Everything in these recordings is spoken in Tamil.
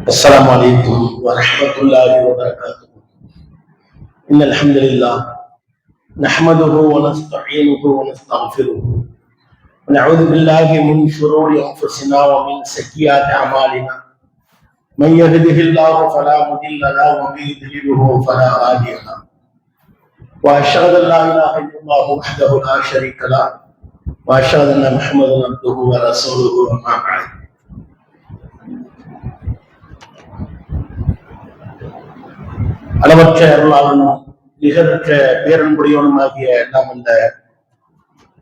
السلام عليكم ورحمة الله وبركاته. إن الحمد لله نحمده ونستعينه ونستغفره ونعوذ بالله من شرور أنفسنا ومن سيئات أعمالنا. من يهده الله فلا مضل له ومن يضلله فلا هادي له. وأشهد أن لا إله إلا الله وحده لا شريك له وأشهد أن محمدا عبده ورسوله أما بعد. அளவற்ற அருளாளனும் நிகரற்ற பேரன்புடையவனுமாகிய நாம் இந்த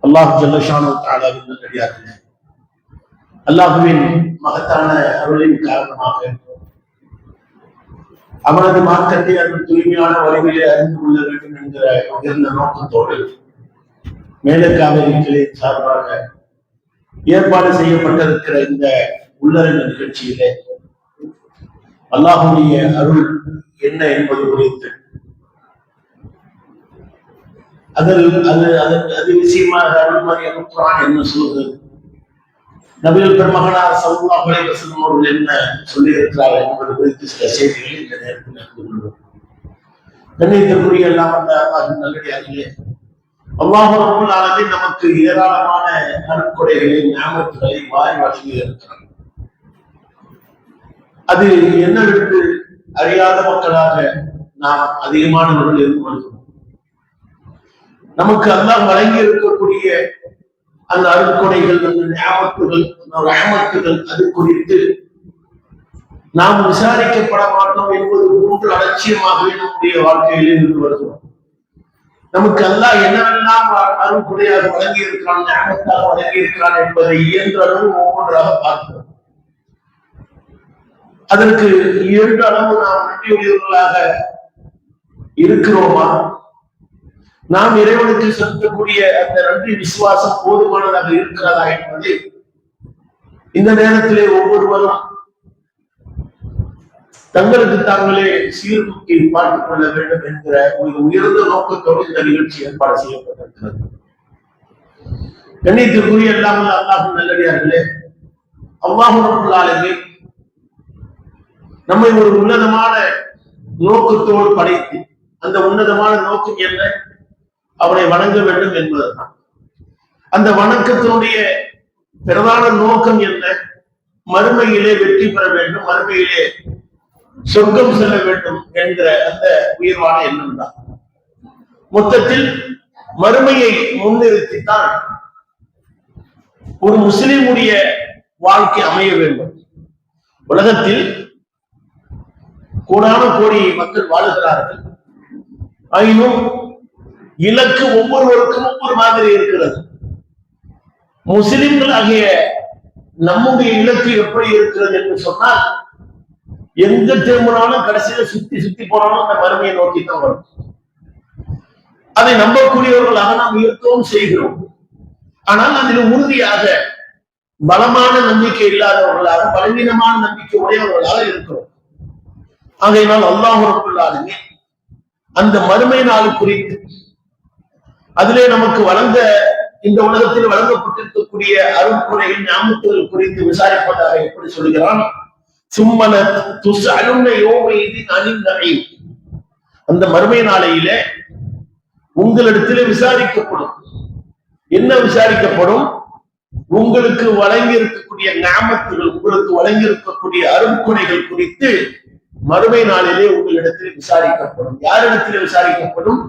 அல்லாஹ் ஜல்லஷானு தஆலாவின் நல்லடியார்களே, அல்லாஹுவின் மகத்தான அருளின் காரணமாக அவனது மார்க்கத்தை அதன் தூய்மையான வழிகளிலே அறிந்து கொள்ள வேண்டும் என்கிற உயர்ந்த நோக்கத்தோடு மேலக்காவிரிகளின் சார்பாக ஏற்பாடு செய்யப்பட்டிருக்கிற இந்த உள்ளரங்க நிகழ்ச்சியிலே அல்லாஹுடைய அருள் என்ன என்பது குறித்து அது விஷயமாக அருள்மாரியான குர்ஆன் என்ன சொல்லுது, நபிகள் பெருமகனார் ஸல்லல்லாஹு அலைஹி வஸல்லம் அவர்கள் என்ன சொல்லி இருக்கிறார்கள் என்பது குறித்து சில செய்திகளை இந்த நேரத்தில் கொள்வோம். கண்ணியத்திற்குரிய எல்லாம் வந்த அல்லாஹ்வின் நல்லடியார்களே, அல்லாஹ் ரப்பல் ஆலமீன் நமக்கு ஏராளமான அருட்கொடைகளை நியாமத்துகளை வாரி வழங்கி இருக்கிறார். அது என்னவென்று அறியாத மக்களாக நாம் அதிகமானவர்கள் இருந்து வருகிறோம். நமக்கு அல்லாஹ் வழங்கி இருக்கக்கூடிய அந்த அருட்கொடைகள், அந்த நியாமத்துகள், அந்த ரஹ்மத்துகள், அது குறித்து நாம் விசாரிக்கப்பட மாட்டோம் என்பது போன்று அலட்சியமாகவே நம்முடைய வாழ்க்கையில் இருந்து வருகிறோம். நமக்கு அல்லாஹ் என்னவெல்லாம் அருட்கொடையாக வழங்கி இருக்கிறான், நியாமத்தாக வழங்கி இருக்கிறான் என்பதை இயன்ற அளவு ஒவ்வொன்றாக பார்க்கிறோம். அதற்கு இரண்டு அளவு நாம் நன்றியுடையவர்களாக இருக்கிறோமா? நாம் இறைவனுக்கு செலுத்தக்கூடிய அந்த நன்றி விசுவாசம் போதுமானதாக இருக்கிறதா என்பதை இந்த நேரத்திலே ஒவ்வொருவரும் தங்களுக்கு தாங்களே சீர்தூக்கி பார்த்துக் கொள்ள வேண்டும் என்கிற ஒரு உயர்ந்த நோக்கத்தோடு இந்த நிகழ்ச்சி ஏற்பாடு செய்யப்பட்டிருக்கிறது. கண்ணியத்திற்குரிய எல்லாம் அல்லாஹ்வின் நல்லடியார்களே, அல்லாஹ் ரப்பல் ஆலமீன் நம்மை ஒரு உன்னதமான நோக்கத்தோடு படைத்து, அந்த உன்னதமான நோக்கம் என்ன? அவனை வணங்க வேண்டும் என்பதுதான். அந்த வணக்கத்தினுடைய பிரதான நோக்கம் என்ன? மறுமையிலே வெற்றி பெற வேண்டும், மறுமையிலே சொர்க்கம் செல்ல வேண்டும் என்கிற அந்த உயர்வான எண்ணம் தான். மொத்தத்தில் மறுமையை முன்னிறுத்தித்தான் ஒரு முஸ்லிமுடைய வாழ்க்கை அமைய வேண்டும். உலகத்தில் கோடான கோடி மக்கள் வாழுகிறார்கள். ஆயினும் இலக்கு ஒவ்வொருவருக்கும் ஒவ்வொரு மாதிரி இருக்கிறது. முஸ்லிம்கள் ஆகிய நம்முடைய இலக்கு எப்படி இருக்கிறது என்று சொன்னால், எங்க திரும்பினாலும் கடைசியில சுத்தி சுத்தி போனாலும் அந்த மறுமையை நோக்கித்தான் வரும். அதை நம்பக்கூடியவர்களாக நாம் இருக்கவும் செய்கிறோம். ஆனால் அதில் உறுதியாக பலமான நம்பிக்கை இல்லாதவர்களாக, பலவீனமான நம்பிக்கை உடையவர்களாக இருக்கிறோம். ஆகையினால் அல்லாஹ் ரப்பல் ஆலமீன் அந்த மறுமை நாள் குறித்து, அதிலே நமக்கு வழங்க, இந்த உலகத்தில் வழங்கப்பட்டிருக்கக்கூடிய அருட்கொடைகள், ஞாபகங்கள் குறித்து விசாரிப்பதாக எப்படி சொல்கிறான்? சும்மன துஸ்அலுன யௌமைதின் அனின் நஈம். அந்த மறுமை நாளையிலே உங்களிடத்திலே விசாரிக்கப்படும். என்ன விசாரிக்கப்படும்? உங்களுக்கு வழங்கி இருக்கக்கூடிய ஞாபகங்கள், உங்களுக்கு வழங்கி இருக்கக்கூடிய அருட்கொடைகள் குறித்து மறுமை நாளிலே உங்களிடத்தில் விசாரிக்கப்படும். யாரிடத்தில் விசாரிக்கப்படும்?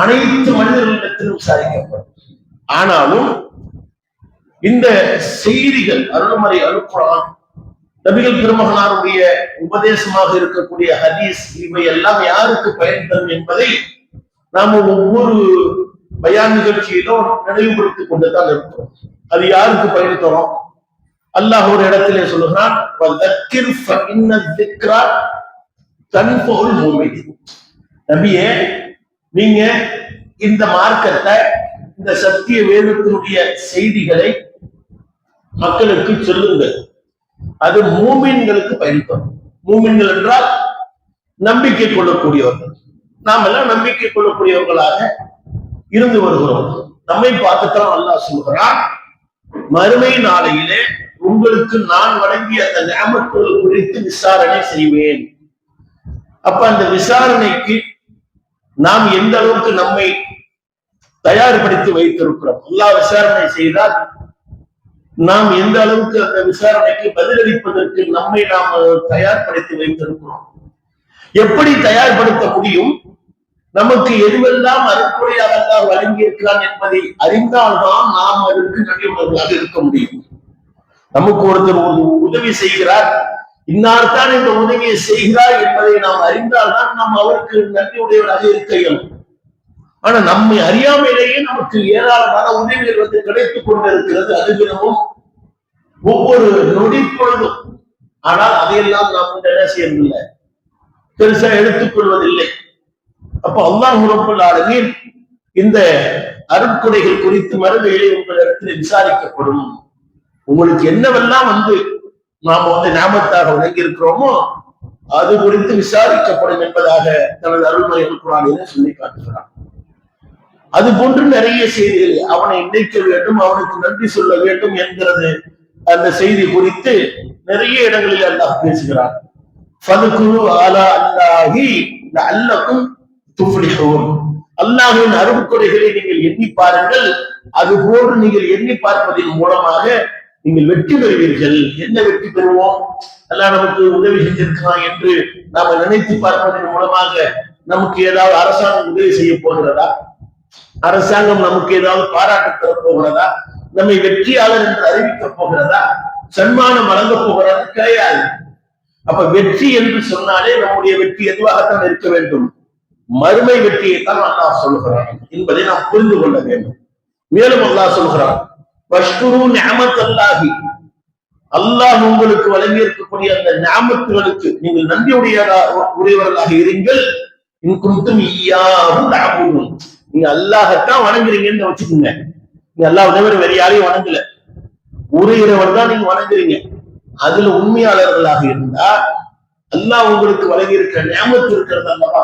அனைத்து மனிதர்களிடத்திலும் விசாரிக்கப்படும். ஆனாலும் இந்த செய்திகள், அருள்மறை அருட்குர்ஆன், நபிகள் பெருமகனாருடைய உபதேசமாக இருக்கக்கூடிய ஹதீஸ், இவை எல்லாம் யாருக்கு பயன் தரும் என்பதை நாம ஒவ்வொரு பயான் நிகழ்ச்சியிலும் நினைவுபடுத்திக் கொண்டுதான் இருக்கிறோம். அது யாருக்கு பயன் தரும்? அல்லாஹ் ஒரு இடத்திலே சொல்லுகிறான், நபியே, நீங்க இந்த மார்க்கத்தை, இந்த சத்திய வேதத்தினுடைய செய்திகளை மக்களுக்கு சொல்லுங்கள். அது மூமின்களுக்கு பயன்படும். மூமின்கள் என்றால் நம்பிக்கை கொள்ளக்கூடியவர்கள். நாம் எல்லாம் நம்பிக்கை கொள்ளக்கூடியவர்களாக இருந்து வருகிறோம். நம்மை பார்த்துத்தான் அல்லாஹ் சொல்கிறான், மறுமை நாளையிலே உங்களுக்கு நான் வழங்கிய அந்த நியமத்துகள் குறித்து விசாரணை செய்வேன். அப்ப அந்த விசாரணைக்கு நாம் எந்த அளவுக்கு நம்மை தயார்படுத்தி வைத்திருக்கிறோம். அல்லாஹ் விசாரணை செய்தால் நாம் எந்த அளவுக்கு அந்த விசாரணைக்கு பதிலளிப்பதற்கு நம்மை நாம் தயார்படுத்தி வைத்திருக்கிறோம். எப்படி தயார்படுத்த முடியும்? நமக்கு எதுவெல்லாம் அருட்கொடையாக அல்லாஹ் வழங்கியிருக்கிறான் என்பதை அறிந்தால்தான் நாம் அதற்கு நன்றியுள்ளவர்களாக இருக்க முடியும். நமக்கு ஒருத்தர் ஒரு உதவி செய்கிறார், இன்னார்தான் இந்த உதவியை செய்கிறார் என்பதை நாம் அறிந்தால்தான் நாம் அவருக்கு நன்றியுடையவராக இருக்க இயலும். ஆனா நம்மை அறியாமையிலேயே நமக்கு ஏராளமான உதவிகள் வந்து கிடைத்துக் கொண்டிருக்கிறது, அது தினமும் ஒவ்வொரு நொடி பொழுதும். ஆனால் அதையெல்லாம் நாம் என்ன செய்யவில்லை, பெருசா எடுத்துக் கொள்வதில்லை. அப்ப அல்லாஹ் ரப்பல் ஆலமீன் இந்த அருட்கொடைகள் குறித்து மறுமையிலே உங்களிடத்தில் விசாரிக்கப்படும். உங்களுக்கு என்னவெல்லாம் வந்து நாம வந்து ஞாபகத்தாக வழங்கி இருக்கிறோமோ அது குறித்து விசாரிக்கப்படும் என்பதாக தனது அருள்மறை குர்ஆனிலே சொல்லி காட்டுகிறான். அது போன்று நிறைய செய்திகள், அவனை நினைக்க வேண்டும், அவனுக்கு நன்றி சொல்ல வேண்டும் என்கிறது அந்த செய்தி குறித்து நிறைய இடங்களில் அல்லாஹ் பேசுகிறான். ஃபதுகுரு அலா அல்லாஹி லஅல்லகும் துஃப்லிஹூன். அல்லாஹ்வின் அருட்கொடைகளை நீங்கள் எண்ணி பாருங்கள், அது போன்று நீங்கள் எண்ணி பார்ப்பதன் மூலமாக நீங்கள் வெற்றி பெறுவீர்கள். என்ன வெற்றி பெறுவோம்? அல்லாஹ் நமக்கு உதவி செஞ்சிருக்கிறான் என்று நாம நினைத்து பார்ப்பதன் மூலமாக நமக்கு ஏதாவது அரசாங்கம் உதவி செய்ய போகிறதா? அரசாங்கம் நமக்கு ஏதாவது பாராட்டு தர போகிறதா? நம்மை வெற்றியாளர் என்று அறிவிக்க போகிறதா? சன்மானம் வழங்க போகிறதா? கிடையாது. அப்ப வெற்றி என்று சொன்னாலே நம்முடைய வெற்றி எதுவாகத்தான் இருக்க வேண்டும், மறுமை வெற்றியைத்தான் அல்லாஹ் சொல்கிறான் என்பதை நாம் புரிந்து கொள்ள வேண்டும். மேலும் அல்லாஹ் சொல்கிறான், வஷ்குரு நிஅமத்தல்லாஹி, அல்லாஹ் உங்களுக்கு வழங்கி இருக்கக்கூடிய அந்த நிஅமத்துகளுக்கு நீங்கள் நன்றி உடையவர்களாக இருங்கள். இன் குன்தும் இய்யாஹு தஅபுதூன். நீங்க அல்லாஹ்தான் வணங்குறீங்கன்னு வச்சுக்கோங்க. நீங்க அல்லாஹ் தவிர வேற யாரையும் வணங்கல, ஒரு இறைவன் தான் நீங்க வணங்குறீங்க. அதுல உண்மையாளர்களாக இருந்தா அல்லாஹ் உங்களுக்கு வழங்கி இருக்கிற நியமத்து இருக்கிறது அல்லவா,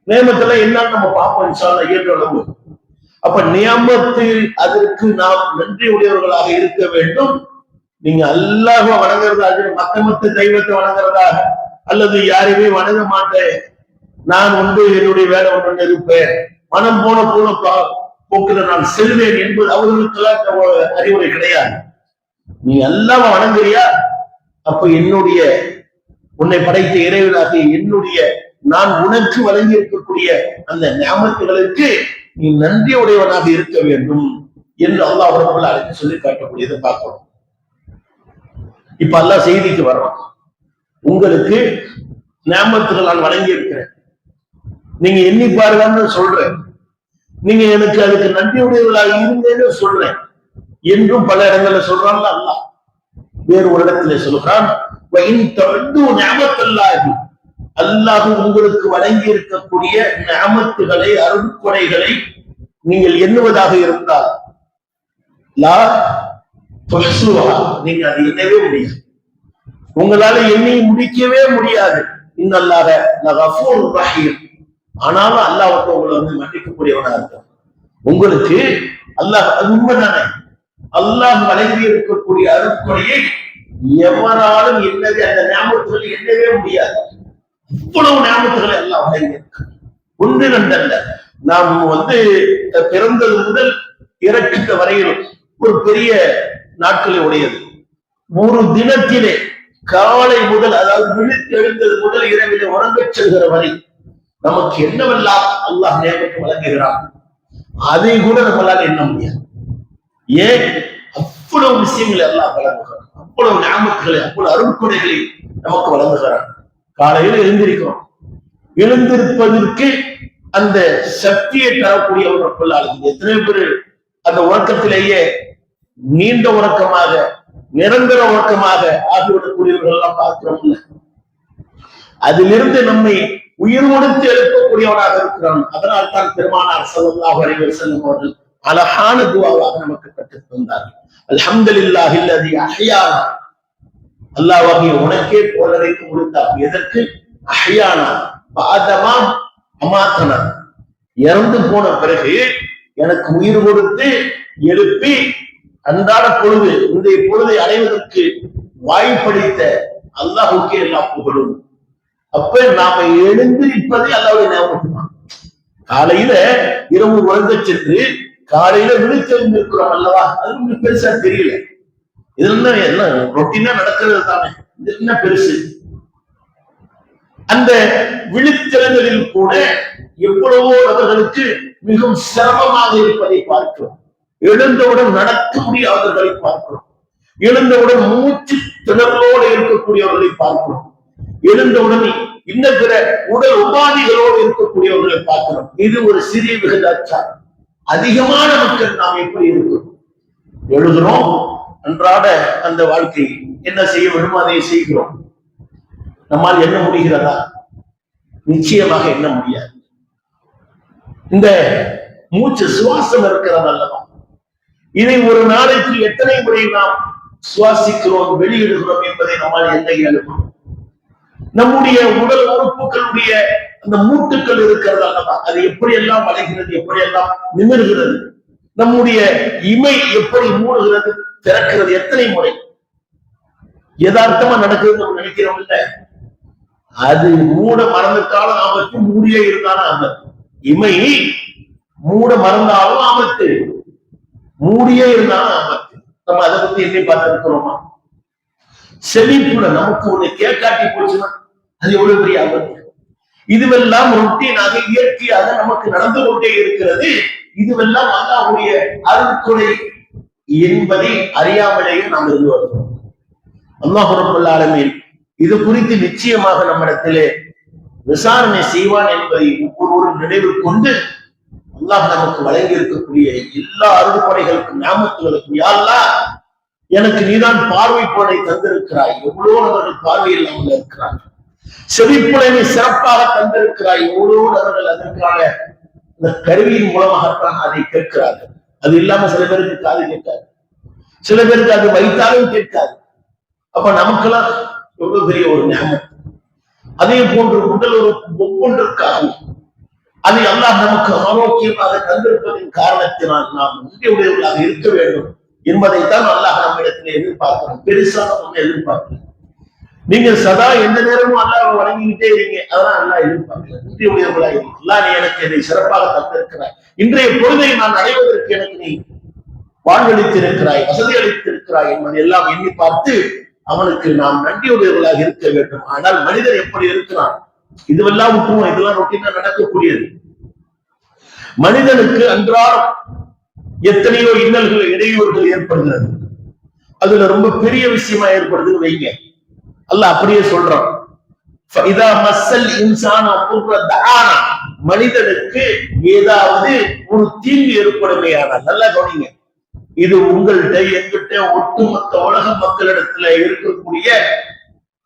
நியமத்துல என்னன்னு நம்ம பார்ப்போம் இன்ஷா அல்லாஹ் இயன்ற அளவு. அப்ப நியமத்து, அதற்கு நாம் நன்றி உடையவர்களாக இருக்க வேண்டும். நீங்க அல்லாஹ் வணங்குறதாக, மத்த தெய்வத்தை வணங்குறதாக, அல்லது யாரையுமே வணங்க மாட்டேன், நான் வந்து என்னுடைய வேலை ஒன்று இருப்பேன், மனம் போன போக்குல நான் செல்வேன் என்பது அவர்களுக்கெல்லாம் அறிவுரை கிடையாது. நீ அல்லாஹ் வணங்குறியா, அப்ப என்னுடைய உன்னை படைத்த இறைவனாகிய என்னுடைய நான் உனக்கு வழங்கி இருக்கக்கூடிய அந்த நியமத்துகளுக்கு நீ நன்றி உடையவனாக இருக்க வேண்டும் என்று அல்லாஹ் ரப்பல் ஆலமீன் சொல்லி காட்டக்கூடியதை பார்க்கிறோம். இப்ப அல்லாஹ் செய்திக்கு வர்றோம். உங்களுக்கு நியமத்துகள் நான் வழங்கி இருக்கிறேன், நீங்க எண்ணி பாருங்கன்னு சொல்றேன், நீங்க எனக்கு அதுக்கு நன்றி உடையவர்களாக இருந்தேன்னு சொல்றேன் என்றும் பல இடங்கள்ல சொல்றான்ல அல்லாஹ். வேறு ஒரு இடத்துல சொல்கிறான், அல்லாஹ் உங்களுக்கு வழங்கி இருக்கக்கூடிய நியமத்துகளை, அருட்கொடைகளை நீங்கள் எண்ணுவதாக இருந்தால் நீங்க அதை எண்ணவே முடியாது, உங்களால எண்ணி முடிக்கவே முடியாது. இன்னல்லாஹ லகஃபூர் ரஹீம். ஆனாலும் அல்லாஹ்வுக்கு உங்களை வந்து மன்னிக்கக்கூடியவனா இருக்கான். உங்களுக்கு அல்லாஹ், அது உண்மைதானே, அல்லாஹ் வழங்கி இருக்கக்கூடிய அருட்கொடையை எவராலும் என்னது அந்த ஞாபகத்துகளை எண்ணவே முடியாது. இவ்வளவு ஞாபகத்துகளை எல்லாம் வழங்கி இருக்கு. ஒன்று ரெண்டல்ல, நாம் வந்து பிறந்தது முதல் இறக்கின்ற வரையிலும் ஒரு பெரிய நாட்களை உடையது. ஒரு தினத்திலே காலை முதல், அதாவது விழித்து எழுந்தது முதல் இரவிலே உறங்கச் செல்கிற வரை நமக்கு என்னவெல்லாம் அல்லாஹ் ஞாபகத்தை வழங்குகிறான், அதை கூட நம்மளால எண்ண முடியாது. ஏன்? அவ்வளவு விஷயங்களை எல்லாம் வழங்குகிறான், அவ்வளவு ஞாபகங்களை, அவ்வளவு அருட்கொடைகளை நமக்கு வழங்குகிறான். காலையில் எழுந்திருக்கிறோம், எழுந்திருப்பதற்கு அந்த சக்தியை தரக்கூடியவர்கள் எத்தனை பேர் அந்த உறக்கத்திலேயே நீண்ட உறக்கமாக, நிரந்தர உறக்கமாக ஆகிவிடக்கூடியவர்கள் எல்லாம் பார்க்கிறோம். அதிலிருந்து நம்மை உயிர் கொடுத்து எழுப்பக்கூடியவனாக இருக்கிறான். அதனால் தான் பெருமானார் ஸல்லல்லாஹு அலைஹி வஸல்லம் அவர்கள் அழகான துஆவாக நமக்கு கற்றுத் தந்தார்கள். அல்ஹம்துலில்லாஹி அல்லதி அஹ்யானா, அல்லாஹ்வே உனக்கே போலரைத்து முடித்தார். எதற்கு? அஹ்யானா பாதமா அமாத்தனா, இறந்து போன பிறகு எனக்கு உயிர் கொடுத்து எழுப்பி அன்றாட பொழுது இந்த பொழுதை அடைவதற்கு வாய்ப்பளித்த அல்லாஹ்வுக்கே எல்லாம் புகழும். அப்ப நாம எழுந்திருப்பதே அல்லாஹ்வுடைய ஞாபகம் தான். காலையில இரவு உறங்க சென்று காலையில விழித்தெழுந்திருக்கிறோம் அல்லவா, அது ஒண்ணு பெருசா தெரியல. இது என்ன ரொட்டீனா நடக்கிறது தானே, இது என்ன பெருசு? அந்த விழித்தெழுதலில் கூட எவ்வளவோ நபர்களுக்கு மிகவும் சிரமமாக இருப்பதை பார்க்கிறோம். எழுந்தவுடன் நடக்க முடியாதவர்களை பார்க்கிறோம். எழுந்தவுடன் மூச்சு திணறலோடு இருக்கக்கூடியவர்களை பார்க்கிறோம். எழுந்தவுடன் இன்ன பிற உடல் உபாதிகளோடு இருக்கக்கூடியவர்களை பார்க்கிறோம். இது ஒரு சிறிய விகிதாச்சாரம். அதிகமான மக்கள் நாம் எப்படி இருக்கிறோம்? எழுதுறோம், அன்றாட அந்த வாழ்க்கை என்ன செய்ய வேண்டுமோ அதை செய்கிறோம். நம்மால் என்ன முடிகிறதா? நிச்சயமாக என்ன முடியாது. இந்த மூச்சு சுவாசம் இருக்கிறது அல்லவா, இதை ஒரு நாளைக்கு எத்தனை முறை நாம் சுவாசிக்கிறோம், வெளியிடுகிறோம் என்பதை நம்மால் எந்த இயலும். நம்முடைய உடல் உறுப்புகளுடைய அந்த மூட்டுக்கள் இருக்கிறது அல்லவா, அது எப்படியெல்லாம் வளைகிறது, எப்படியெல்லாம் நிமிர்கிறது. நம்முடைய இமை எப்படி மூடுகிறது, திறக்கிறது, எத்தனை முறை யதார்த்தமா நடக்குது நம்ம நினைக்கிறோம் இல்ல. அது மூட மறந்துட்டாலும் ஆபத்து, மூடியே இருந்தாலும் ஆபத்து. இமை மூட மறந்தாலும் ஆபத்து, மூடியே இருந்தாலும் ஆபத்து. நம்ம அதை பத்தி என்ன பார்த்திருக்கிறோமா? செழிப்புல நமக்கு ஒண்ணு கேட்காட்டி போச்சுன்னா அது எவ்வளவு பெரிய ஆபத்து. இதுவெல்லாம் ரொட்டீனாக இயற்கையாக நமக்கு நடந்து கொண்டே இருக்கிறது. இதுவெல்லாம் அல்லாஹ்வுடைய அருள்கொடை என்பதை அறியாமலேயே நாம் இருந்து வருகிறோம். அல்லாஹ் ரப்பல் ஆலமீன் இது குறித்து நிச்சயமாக நம்மிடத்திலே விசாரணை செய்வான் என்பதை ஒவ்வொருவரும் நினைவில் கொண்டு அல்லாஹ் நமக்கு வழங்கி இருக்கக்கூடிய எல்லா அருள்கொடைகளுக்கும் ஞாபகத்துகளுக்கும் யா அல்லாஹ் எனக்கு நீதான் பார்வை போனை தந்திருக்கிறாய், எவ்வளவு நபர்கள் பார்வை இல்லாமல் இருக்கிறார்கள். செவிப்புலனை சிறப்பாக தந்திருக்கிறாய், எவ்வளவு நபர்கள் அதற்கான இந்த கருவியின் மூலமாகத்தான் அதை கேட்கிறார்கள். அது இல்லாம சில பேருக்கு காது கேட்காது, சில பேருக்கு அது வைத்தாலும் கேட்காது. அப்ப நமக்கெல்லாம் எவ்வளவு பெரிய ஒரு ஞாபகம். அதே போன்று உடல் ஒரு ஒவ்வொன்றுக்காகவும் அதை அல்லாஹ் நமக்கு ஆரோக்கியமாக தந்திருப்பதின் காரணத்தினால் நாம் உண்மையுடையவர்களாக இருக்க வேண்டும் என்பதைத்தான் அல்லாஹ் நம்மிடத்தில் எதிர்பார்க்கிறோம். பெருசாக நம்ம எதிர்பார்க்கிறோம். நீங்க சதா எந்த நேரமும் அல்லாஹ் வழங்கிக்கிட்டே இருக்கீங்க, அதெல்லாம் அல்லாஹ் எதிர்பார்க்கல. உண்மையுடையவர்களாக அல்லாஹ் நீ எனக்கு இதை சிறப்பாக தந்திருக்கிறாய், இன்றைய பொழுதை நான் அடைவதற்கு எனக்கு நீ வாழ்வளித்திருக்கிறாய், வசதி அளித்திருக்கிறாய் என்பதை எல்லாம் எண்ணி பார்த்து அவனுக்கு நாம் நன்றியுடையவர்களாக இருக்க வேண்டும். ஆனால் மனிதர் எப்படி இருக்கிறான்? இதுவெல்லாம் விட்டுருவோம், இதெல்லாம் ரொட்டீனா நடக்கக்கூடியது. மனிதனுக்கு அன்றாடம் எத்தனையோ இன்னல்கள் இடையூறுகள் ஏற்படுகிறது. அதுல ரொம்ப பெரிய விஷயமா ஏற்படுதுன்னு வைங்க. அல்லாஹ் அப்படியே சொல்றான், மனிதனுக்கு ஏதாவது ஒரு தீங்கு ஏற்படுமையானால், நல்லா கவனிங்க, இது உங்கள்கிட்ட எங்கிட்ட ஒட்டுமொத்த உலக மக்களிடத்துல இருக்கக்கூடிய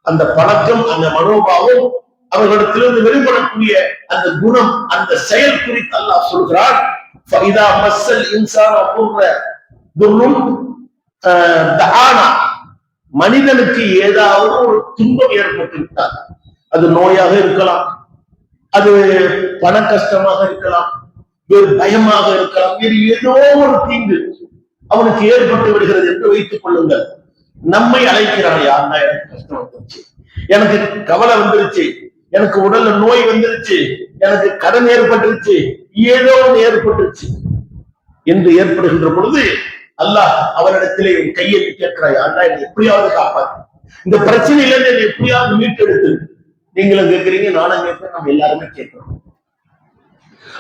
அந்த பழக்கம், அந்த மனோபாவம், அவர்களிடத்திலிருந்து வெளிப்படக்கூடிய அந்த குணம், அந்த செயல் குறித்து அல்லாஹ் சொல்கிறான். மனிதனுக்கு ஏதாவது ஒரு துன்பம் ஏற்பட்டு விட்டால், அது நோயாக இருக்கலாம், அது பண கஷ்டமாக இருக்கலாம், வேறு பயமாக இருக்கலாம், வேறு ஏதோ ஒரு தீங்கு அவனுக்கு ஏற்பட்டு விடுகிறது என்று வைத்துக் கொள்ளுங்கள். நம்மை அழைக்கிறான், யாருன்னா எனக்கு கஷ்டம் வந்துருச்சு, எனக்கு கவலை வந்துருச்சு, எனக்கு உடல்ல நோய் வந்துருச்சு, எனக்கு கடன் ஏற்பட்டுருச்சு, ஏதோ ஒன்று ஏற்பட்டுருச்சு என்று ஏற்படுகின்ற பொழுது அல்லாஹ் அவரிடத்திலே கையை கேட்கிறாய், அல்லா என்னை எப்படியாவது காப்பாற்று, இந்த பிரச்சனையில என்னை எப்படியாவது மீட்டெடுத்து. நீங்களும் கேட்கிறீங்க, நானும் கேட்கிறேன், நம்ம எல்லாருமே கேட்கிறோம்.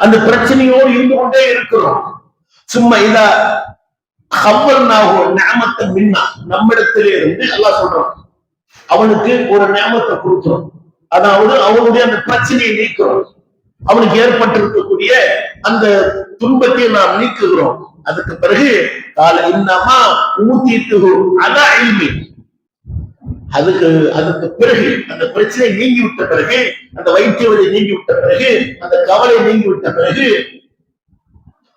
அந்த பிரச்சனையோடு இருந்து கொண்டே இருக்கிறோம். சும்மா இதா ஞாபகத்தை மின்னா, நம்மிடத்திலே இருந்து அல்லாஹ் சொல்றான், அவனுக்கு ஒரு ஞாபகத்தை கொடுக்கிறோம், அதாவது அவனுடைய அந்த பிரச்சனையை நீக்கிறோம், அவனுக்கு ஏற்பட்டிருக்கக்கூடிய அந்த துன்பத்தை நாம் நீக்குகிறோம். அதுக்கு பிறகு கால இன்னமா ஊத்திட்டு அதுக்கு பிறகு அந்த பிரச்சனை நீங்கி விட்ட பிறகு, அந்த வைத்திய வலி நீங்கி விட்ட பிறகு, அந்த கவலை நீங்கி விட்ட பிறகு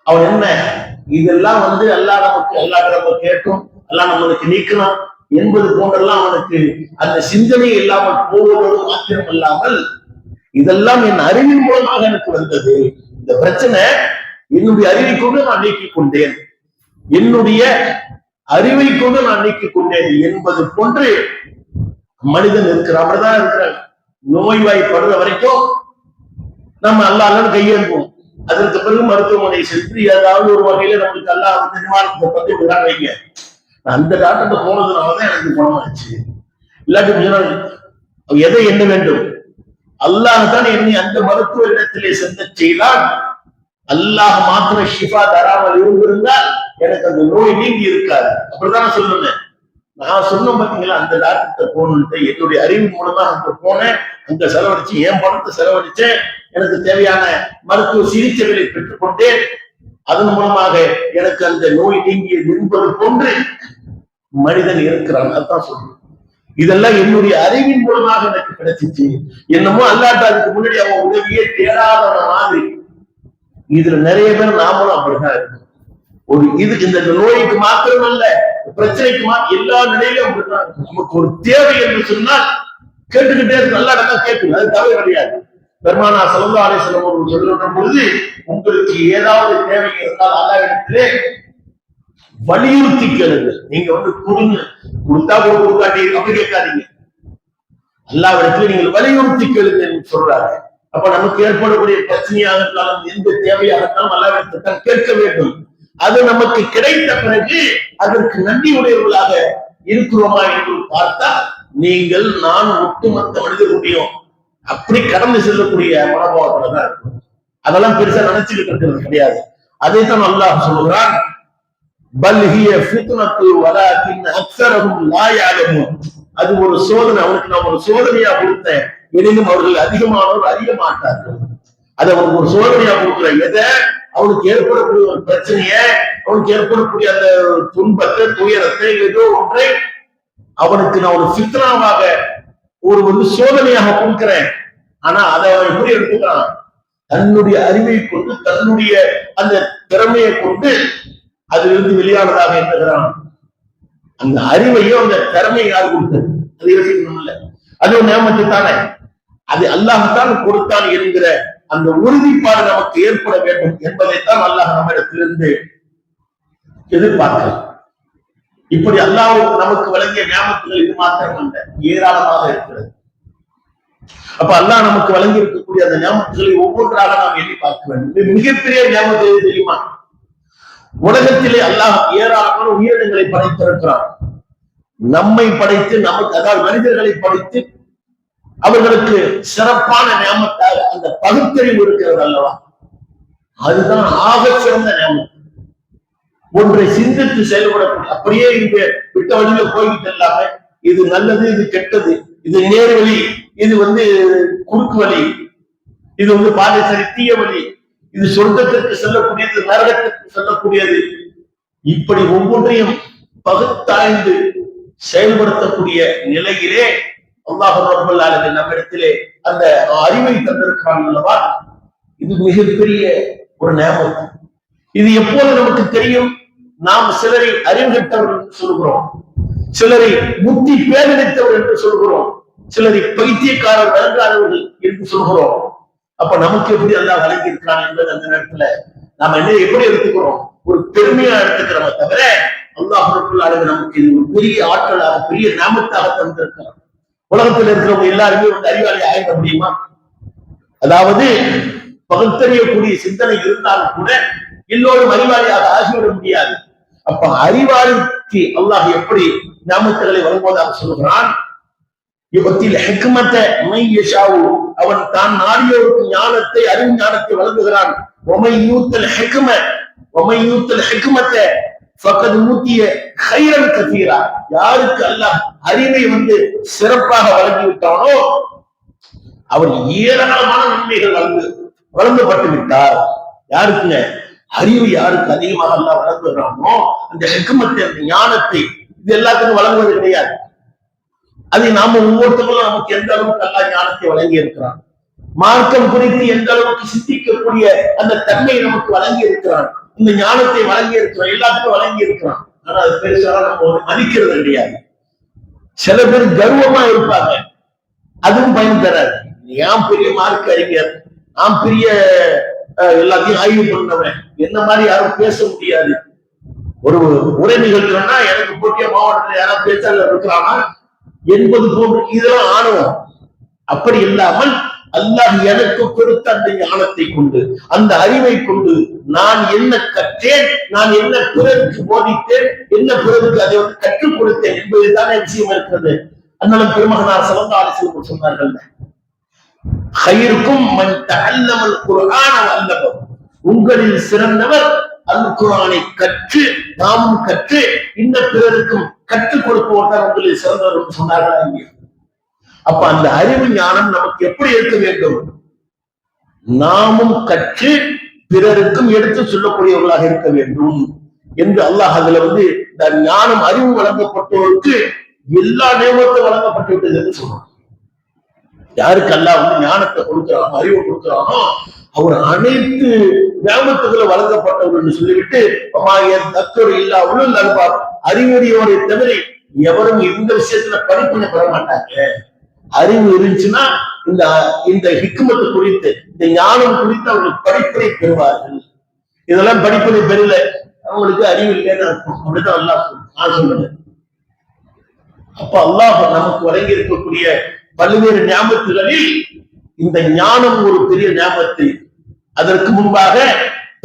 அவன் என்ன, இதெல்லாம் அல்லாஹ் நமக்கு நம்ம கேட்கும், அல்லாஹ் நம்மளுக்கு நீக்கணும் என்பது போன்றெல்லாம் அவனுக்கு அந்த சிந்தனை இல்லாமல் போவதோடு மாத்திரம் இல்லாமல், இதெல்லாம் என் அறிவின் மூலமாக எனக்கு வந்தது, இந்த பிரச்சனை என்னுடைய அறிவை கொண்டு நான் நீக்கிக் கொண்டேன், என்னுடைய அறிவை கொண்டு நான் நீக்கிக் கொண்டேன் என்பது போன்று மனிதன் இருக்கிறான். அப்படிதான் இருக்கிறாங்க. நோய்வாய்ப்படுற வரைக்கும் நம்ம அல்லாஹ்ன்னு கையெழுப்போம். அதற்கு பிறகு மருத்துவமனை சென்று ஏதாவது ஒரு வகையில நம்மளுக்கு அல்லாஹ் வந்து நிவாரணத்தை பத்தி விடாம வைங்க. அந்த டாக்டர்கிட்ட போனதுனாலதான் எனக்கு குணமாச்சு. இல்லாட்டி எதை எண்ண வேண்டும்? அல்லாஹ் தான் என்னை அந்த மருத்துவ இடத்திலே சென்ற செய்தால், அல்லாஹ் மாத்திர ஷிஃபா தராமல் இருந்திருந்தால் எனக்கு அந்த நோய் நீங்கி இருக்காது. அப்படிதான் சொல்லுங்க. நான் சொன்ன பாத்தீங்களா, அந்த டாக்டர்கிட்ட போகணுன்ட்டு என்னுடைய அறிவு மூலமா அங்க போனேன். அங்க செலவழிச்சு என் பணத்தை செலவழிச்சேன். எனக்கு தேவையான மருத்துவ சிகிச்சைகளை பெற்றுக் கொண்டேன். அதன் மூலமாக எனக்கு அந்த நோய் நீங்கிய என்பது போன்று மனிதன் இருக்கிறான். அதான் சொல்றேன். இதெல்லாம் என்னுடைய அறிவின் மூலமாக எனக்கு கிடைச்சிச்சு. என்னமோ அல்லாட்ட அதுக்கு முன்னாடி அவன் உதவியே தேடாத மாதிரி. இதுல நிறைய பேர் நாமளும் அப்படிதான் இருக்கும். ஒரு இதுக்கு இந்த நோய்க்கு மாத்திரமல்ல, பிரச்சனைக்கு எல்லா நிலையிலும் அப்படிதான் இருக்கும். நமக்கு ஒரு தேவை என்று சொன்னால் கேட்டுக்கிட்டே இருக்கு. நல்லா தான் கேட்குது, அது தவிர கிடையாது. பெருமானா ஸல்லல்லாஹு அலைஹி வஸல்லம் அவர்கள் சொல்லுகிற பொழுது, உங்களுக்கு ஏதாவது தேவை இருந்தால் அல்லாஹ்விடத்திலே வலியுறுத்தி கேளுங்கள். நீங்க வந்து கொடுத்தா கொடுக்காட்டி அப்படி கேட்காதீங்க. அல்லாஹ்விடத்திலே நீங்கள் வலியுறுத்தி கேளுங்கள் சொல்றாங்க. அப்ப நமக்கு ஏற்படக்கூடிய பிரச்சனையாக இருந்தாலும் எந்த தேவையாக இருந்தாலும் அல்லாஹ்விடத்தை கேட்க வேண்டும். அது நமக்கு கிடைத்த பிறகு அதற்கு நன்றி உடையவர்களாக இருக்கிறோமா என்று பார்த்தா, நீங்கள் நான் ஒட்டுமொத்த மனிதர்களுடைய அப்படி கடந்து செல்லக்கூடிய மனோபாவத்துல தான் இருக்கும். அதெல்லாம் பெருசா நினைச்சுக்கிட்டு இருக்கிறது கிடையாது. அதைத்தான் அல்லாஹ் சொல்லுகிறான், பல் ஹிய ஃபித்னத்து வலாகின் அக்ஸரஹும் லா யஅலமூன். அது ஒரு சோதனை. அவனுக்கு நான் ஒரு சோதனையா கொடுத்தேன், எனினும் அவர்கள் அதிகமானவர் அறிய மாட்டார்கள். அது அவனுக்கு ஒரு சோதனையா கொடுக்குறேன். எதை? அவனுக்கு ஏற்படக்கூடிய ஒரு பிரச்சனைய, அவனுக்கு ஏற்படக்கூடிய அந்த துன்பத்தை, துயரத்தை, ஏதோ ஒன்றை அவனுக்கு நான் ஒரு ஃபித்னாவாக ஒரு சோதனையாக கொடுக்கிறேன். ஆனா அதை அவன் எப்படி எடுத்துக்கிறான்? தன்னுடைய அறிவை கொண்டு, தன்னுடைய அந்த திறமையை கொண்டு அதிலிருந்து வெளியானதாக எண்ணுகிறான். அந்த அறிவையும் அந்த திறமையை யார் கொடுத்தது? அது யோசிக்கணும்ல. அது ஒரு நியமத்து தானே. அது அல்லாஹ்தான் கொடுத்தான் என்கிற அந்த உறுதிப்பாடு நமக்கு ஏற்பட வேண்டும் என்பதைத்தான் அல்லாஹ் நம்மிடத்திலிருந்து எதிர்பார்க்கிறார். இப்படி அல்லாஹ் நமக்கு வழங்கிய நியமத்துகள் இது மாத்திரம் அல்ல, ஏராளமாக இருக்கிறது. அப்ப அல்லாஹ் நமக்கு வழங்கி இருக்கக்கூடிய அந்த நியமத்துகளை ஒவ்வொன்றாக நாம் எண்ணி பார்க்க வேண்டும். மிகப்பெரிய நியமத்து எது தெரியுமா? உலகத்திலே அல்லாஹ் ஏராளமான உயிரினங்களை படைத்திருக்கிறான். நம்மை படைத்து, நமக்கு அதாவது மனிதர்களை படைத்து அவர்களுக்கு சிறப்பான நியமத்தாக அந்த பகுத்தறிவு இருக்கிறது அல்லவா? அதுதான் ஆக சிறந்த நியமம். ஒன்றை சிந்தித்து செயல்படக்கூடிய, அப்படியே இங்க விட்ட வழியில போய்கிட்டு இல்லாம இது நல்லது, இது கெட்டது, இது நேர் வழி, இது குறுக்கு வழி, இது பாதை சரி, தீய வழி, இது சொர்க்கத்திற்கு செல்லக்கூடியது, நரகத்திற்கு செல்லக்கூடியது, இப்படி ஒவ்வொன்றையும் பகுத்தாய்ந்து செயல்படுத்தக்கூடிய நிலையிலே அல்லாஹ் ரப்பல் ஆலமீன் நம்மிடத்திலே அந்த அறிவை தந்திருக்கிறான் அல்லவா? இது மிகப்பெரிய ஒரு நியமத். இது எப்போது நமக்கு தெரியும்? நாம் சிலரை அறிவு கெட்டவர்கள் என்று சொல்கிறோம், சிலரை புத்தி பேரழித்தவர் என்று சொல்கிறோம், சிலரை பைத்தியக்காரர் விளங்காதவர்கள் என்று சொல்கிறோம். அப்ப நமக்கு எப்படி அல்லாஹ் வழங்கி இருக்கிறான் என்பது அந்த நேரத்துல நாம என்ன எப்படி எடுத்துக்கிறோம்? ஒரு பெருமையா எடுத்துக்கிறோமே தவிர அல்லாஹ் ரப்பல் ஆலமீன் நமக்கு இது ஒரு பெரிய ஆற்றலாக, பெரிய நியமத்தாக தந்திருக்கிறான். உலகத்தில் இருக்கிறவங்க எல்லாருமே அறிவாளி ஆயிட முடியுமா? அதாவது பகுத்தறியக்கூடிய சிந்தனை இருந்தாலும் கூட எல்லோரும் அறிவாளியாக ஆகிவிட முடியாது. அப்ப அறிவாளிக்கு அல்லாஹ் எப்படி நியமத்துகளை வழங்குவதாக சொல்லுகிறான். அவன் தான் நாடியோருக்கு ஞானத்தை, அறிவு ஞானத்தை வழங்குகிறான். யாருக்கு அல்லாஹ் அறிவை சிறப்பாக வழங்கிவிட்டானோ அவர் ஏராளமான நன்மைகள் வழங்கப்பட்டு விட்டார். யாருக்குங்க? அறிவு யாருக்கு அதிகமாக அல்லாஹ் வழங்குகிறானோ அந்த ஹிக்மத்தை, அந்த ஞானத்தை, இது எல்லாத்துக்கும் வழங்குவது கிடையாது. அதை நாம ஒவ்வொருத்தரும் நமக்கு எந்த அளவுக்கு அல்லாஹ் ஞானத்தை வழங்கி இருக்கிறான், மார்க்கம் குறித்து எந்த அளவுக்கு சிந்திக்கக்கூடிய அந்த தன்மை நமக்கு வழங்கி இருக்கிறான், இந்த ஞானத்தை வழங்கி இருக்கிறான், எல்லாத்துக்கும் வழங்கி இருக்கிறான். ஆனா அது பெருசாக நம்ம மதிக்கிறது கிடையாது. சில பேர் கர்வமா இருப்பாங்க, அதுவும் பயன் தராது. ஏன் பெரிய மார்க் அறிஞர், நான் பெரிய எல்லாத்தையும் ஆய்வு பண்ணவன், என்ன மாதிரி யாரும் பேச முடியாது. ஒரு உரை நிகழ்ச்சினா எனக்கு போட்டிய மாவட்டத்தில் யாராவது பேச்சாளர் இருக்கிறானா என்பது போன்று இதெல்லாம் ஆணவம். அப்படி இல்லாமல் அல்லாஹ் எனக்கு கொடுத்த அந்த ஞானத்தை கொண்டு, அந்த அறிவை கொண்டு நான் என்ன கற்றேன், நான் என்ன பிறருக்கு போதித்தேன், என்ன பிறருக்கு அதை வந்து கற்றுக் கொடுத்தேன் என்பதுதானே விஷயம் இருக்கிறது. அதனால பெருமகனார் ஸல்லல்லாஹு அலைஹி வஸல்லம் சொன்னார்கள், "ஹைருக்கும் மன் தஅல்லமல் குர்ஆன வஅல்லமஹு." உங்களில் சிறந்தவர் அல் குர்ஆனை கற்று நாமும் கற்று இன்ன பிறருக்கும் கற்றுக் கொடுப்பவர் தான் உங்களில் சிறந்தவர் சொன்னார்கள். அப்ப அந்த அறிவு ஞானம் நமக்கு எப்படி இருக்க வேண்டும்? நாமும் கற்று பிறருக்கும் எடுத்து சொல்லக்கூடியவர்களாக இருக்க வேண்டும் என்று அல்லாஹ் அதுல வந்து இந்த ஞானம் அறிவு வழங்கப்பட்டவருக்கு எல்லா நியமத்தும் வழங்கப்பட்டு விட்டது என்று சொல்றான். யாருக்கு அல்லாஹ் வந்து ஞானத்தை கொடுக்கிறானோ, அறிவை கொடுக்கிறானோ, அவர் அனைத்து நியமத்துகளை வழங்கப்பட்டவர் என்று சொல்லிவிட்டு இல்லா உளுள் அல்பார், அறிவுடையோரை தவிர எவரும் இந்த விஷயத்துல படிப்பினை பெற மாட்டாங்க. அறிவு இருந்துச்சுன்னா இந்த இந்த ஹிக்மத்து குறித்து, இந்த ஞானம் குறித்து அவர்கள் படிப்பினை பெறுவார்கள். இதெல்லாம் படிப்பினை பெறல, அவங்களுக்கு அறிவு இல்லைன்னு அர்த்தம். அப்படிதான் அல்லாஹ் நான் சொல்றேன். அப்ப அல்லாஹ் நமக்கு வழங்கி இருக்கக்கூடிய பல்வேறு ஞாபகங்களில் இந்த ஞானம் ஒரு பெரிய ஞாபகத்தை, அதற்கு முன்பாக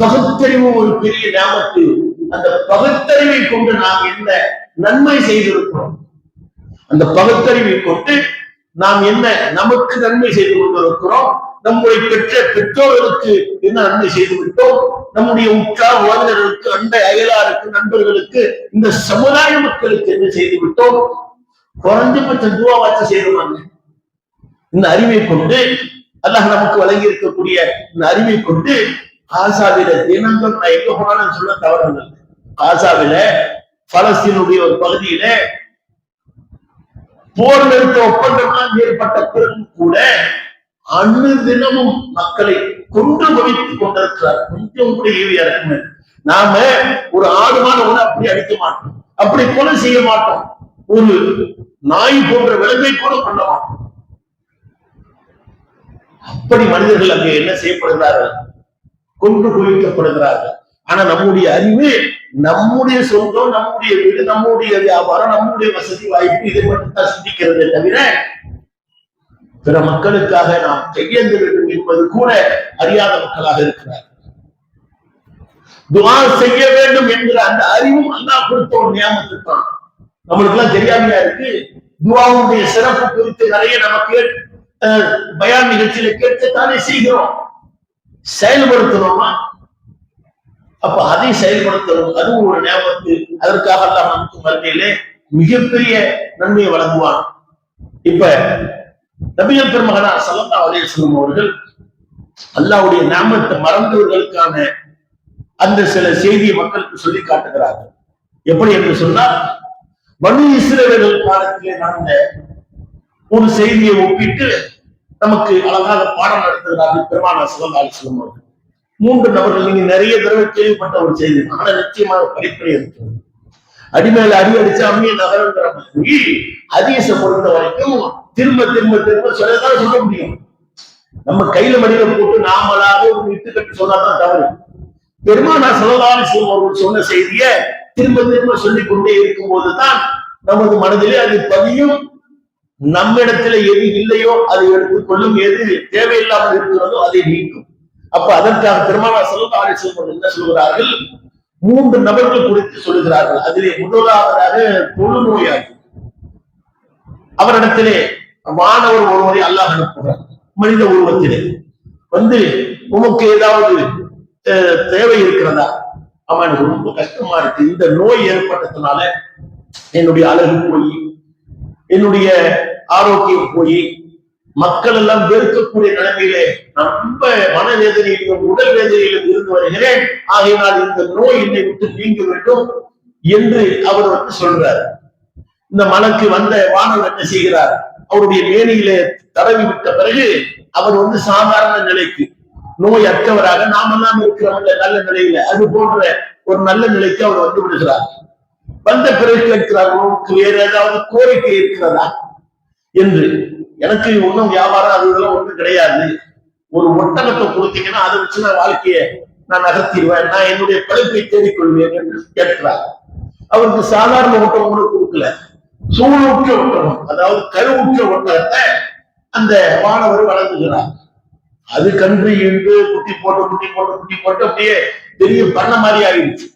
பகுத்தறிவு ஒரு பெரிய ஞாபகத்தை. அந்த பகுத்தறிவை கொண்டு நாம் என்ன நன்மை செய்திருக்கிறோம், அந்த பகுத்தறிவை கொண்டு நாம் என்ன நமக்கு நன்மை செய்து கொண்டிருக்கிறோம், நம்முடைய பெற்ற பெற்றோர்களுக்கு என்ன நன்மை செய்து விட்டோம், நம்முடைய உற்றார் உறவினர்களுக்கு, அண்டை அயலாருக்கு, நண்பர்களுக்கு, இந்த சமுதாய மக்களுக்கு என்ன செய்து விட்டோம், குறைஞ்சபட்ச துவாவாச்சு செய்யணுமாங்க. இந்த அறிவை கொண்டு அல்லாஹ் நமக்கு வழங்கி இருக்கக்கூடிய இந்த அறிவை கொண்டு காசாவில தினங்கள் நான் எங்க போனாலும் சொல்ல தவறுங்கள். காசாவில பலஸ்தீனுடைய ஒரு பகுதியில போர் நிறுத்த ஒப்பந்தம்லாம் ஏற்பட்ட பிறகு கூட அன்று தினமும் மக்களை கொன்று குவித்துக் கொண்டிருக்கிறார். கொஞ்சம் கூட ஈவியா இருக்குங்க. நாம ஒரு ஆடு மாடு கூட அப்படி அடிக்க மாட்டோம், அப்படி கொலை செய்ய மாட்டோம், ஒரு நாய் போன்ற விலங்கை கூட பண்ண மாட்டோம். அப்படி மனிதர்கள் அங்கே என்ன செய்யப்படுகிறார்கள்? கொன்று குவிக்கப்படுகிறார்கள். ஆனா நம்முடைய அறிவு, நம்முடைய சொந்தம், நம்முடைய வீடு, நம்முடைய வியாபாரம், நம்முடைய வசதி வாய்ப்பு, இதை மட்டும் தான் சிந்திக்கிறதே தவிர பிற மக்களுக்காக நாம் கையேந்த வேண்டும் என்பது கூட அறியாத மக்களாக இருக்கிறார். துஆ செய்ய வேண்டும் என்கிற அந்த அறிவும் அல்லாஹ் கொடுத்த ஒரு நியமத்துக்கு தான். நம்மளுக்கு எல்லாம் தெரியாமையா இருக்கு. துஆவுடைய சிறப்பு குறித்து நிறைய நமக்கு பயான் நிகழ்ச்சியில கேட்டுத்தானே செய்கிறோம். செயல்படுத்தணுமா? அப்ப அதை செயல்படுத்தணும். அதுவும் ஒரு ஞாபகத்து. அதற்காக அல்லாஹ் நமக்கு மறுமையிலே மிகப்பெரிய நன்மையை வழங்குவான். இப்ப நபிகள் பெருமகனார் ஸல்லல்லாஹு அலைஹி வஸல்லம் அவர்கள் அல்லாஹ்வுடைய நியமத்தை மறந்தவர்களுக்கான அந்த சில செய்தியை மக்களுக்கு சொல்லி காட்டுகிறார்கள். எப்படி என்று சொன்னால், பனு இஸ்ரவேல் காலத்திலே நடந்த ஒரு செய்தியை ஒப்பிட்டு நமக்கு அழகாக பாடம் நடத்துகிறார்கள் பெருமானார் ஸல்லல்லாஹு அலைஹி வஸல்லம் அவர்கள். 3 நபர்கள், நீங்க நிறைய தடவை கேள்விப்பட்ட ஒரு செய்தி, ஆனா நிச்சயமாக படிப்பை இருக்கிறது. அடிமேல அடி அடிச்சு அம்மிய நகரங்கிற மாதிரி ஹதீஸை பொறுத்த வரைக்கும் திரும்ப திரும்ப திரும்ப சொல்லதான் சொல்ல முடியும். நம்ம கையில மடியில போட்டு நாமளாக ஒரு இட்டு கட்டி சொன்னாதான் தவறு. பெருமானார் ஸல்லல்லாஹு அலைஹி வஸல்லம் அவர்கள் சொன்ன செய்தியை திரும்ப திரும்ப சொல்லிக் கொண்டே இருக்கும் போதுதான் நமது மனதிலே அது பதியும். நம்மிடத்துல எது இல்லையோ அதை எடுத்துக்கொள்ளும், எது தேவையில்லாமல் இருக்கிறதோ அதை நீக்கும். அப்ப அதற்காக பெருமானார் ஸல்லல்லாஹு அலைஹி வஸல்லம் என்ன சொல்கிறார்கள்? 3 நபர்கள் குறித்து சொல்லுகிறார்கள். அதிலே முதலாவதாக தொழுநோயாளி. அவரிடத்திலே மாணவர் ஒருவரை அல்லாஹ் அனுப்புகிறார். மனித உருவத்திலே வந்து, உமக்கு ஏதாவது தேவை இருக்கிறதா? ஆமா, எனக்கு ரொம்ப கஷ்டமா இருக்கு, இந்த நோய் ஏற்பட்டதுனால என்னுடைய அழகு போய், என்னுடைய ஆரோக்கியம் போய், மக்கள் எல்லாம் வெறுக்கக்கூடிய நிலைமையிலே நான் ரொம்ப மனவேதனையிலும் உடல் வேதனையிலும் இருந்து வருகிறேன். ஆகையினால் இந்த நோய் என்னை விட்டு நீங்க வேண்டும் என்று அவர் வந்து சொல்றார். இந்த மனக்கு வந்த வானவர் என்ன செய்கிறார்? அவருடைய மேனியிலே தடவி விட்ட பிறகு அவர் வந்து சாதாரண நிலைக்கு, நோய் அற்றவராக நாமெல்லாம் இருக்கிறவங்க நல்ல நிலையில, அது போன்ற ஒரு நல்ல நிலைக்கு அவர் வந்து விடுகிறார். வந்த பிறகு கேட்கிறார், உங்களுக்கு வேற ஏதாவது கோரிக்கை இருக்கிறதா என்று. எனக்கு ஒன்றும் வியாபாரம் அது இதெல்லாம் ஒன்றும் கிடையாது, ஒரு ஒட்டகத்தை கொடுத்தீங்கன்னா அதை வச்சு நான் வாழ்க்கைய நான் நகர்த்திடுவேன், நான் என்னுடைய படைப்பை தேடிக்கொள்வேன் என்று கேட்கிறார். அவருக்கு சாதாரண ஒட்டகம் கூட கொடுக்கல, சூழூற்ற ஒட்டகம், அதாவது கருவுற்ற ஒட்டகத்தை அந்த மாணவர் வழங்குகிறார். அது கன்று இருந்து குட்டி போட்டு அப்படியே பெரிய பண்ண மாதிரி ஆயிடுச்சு.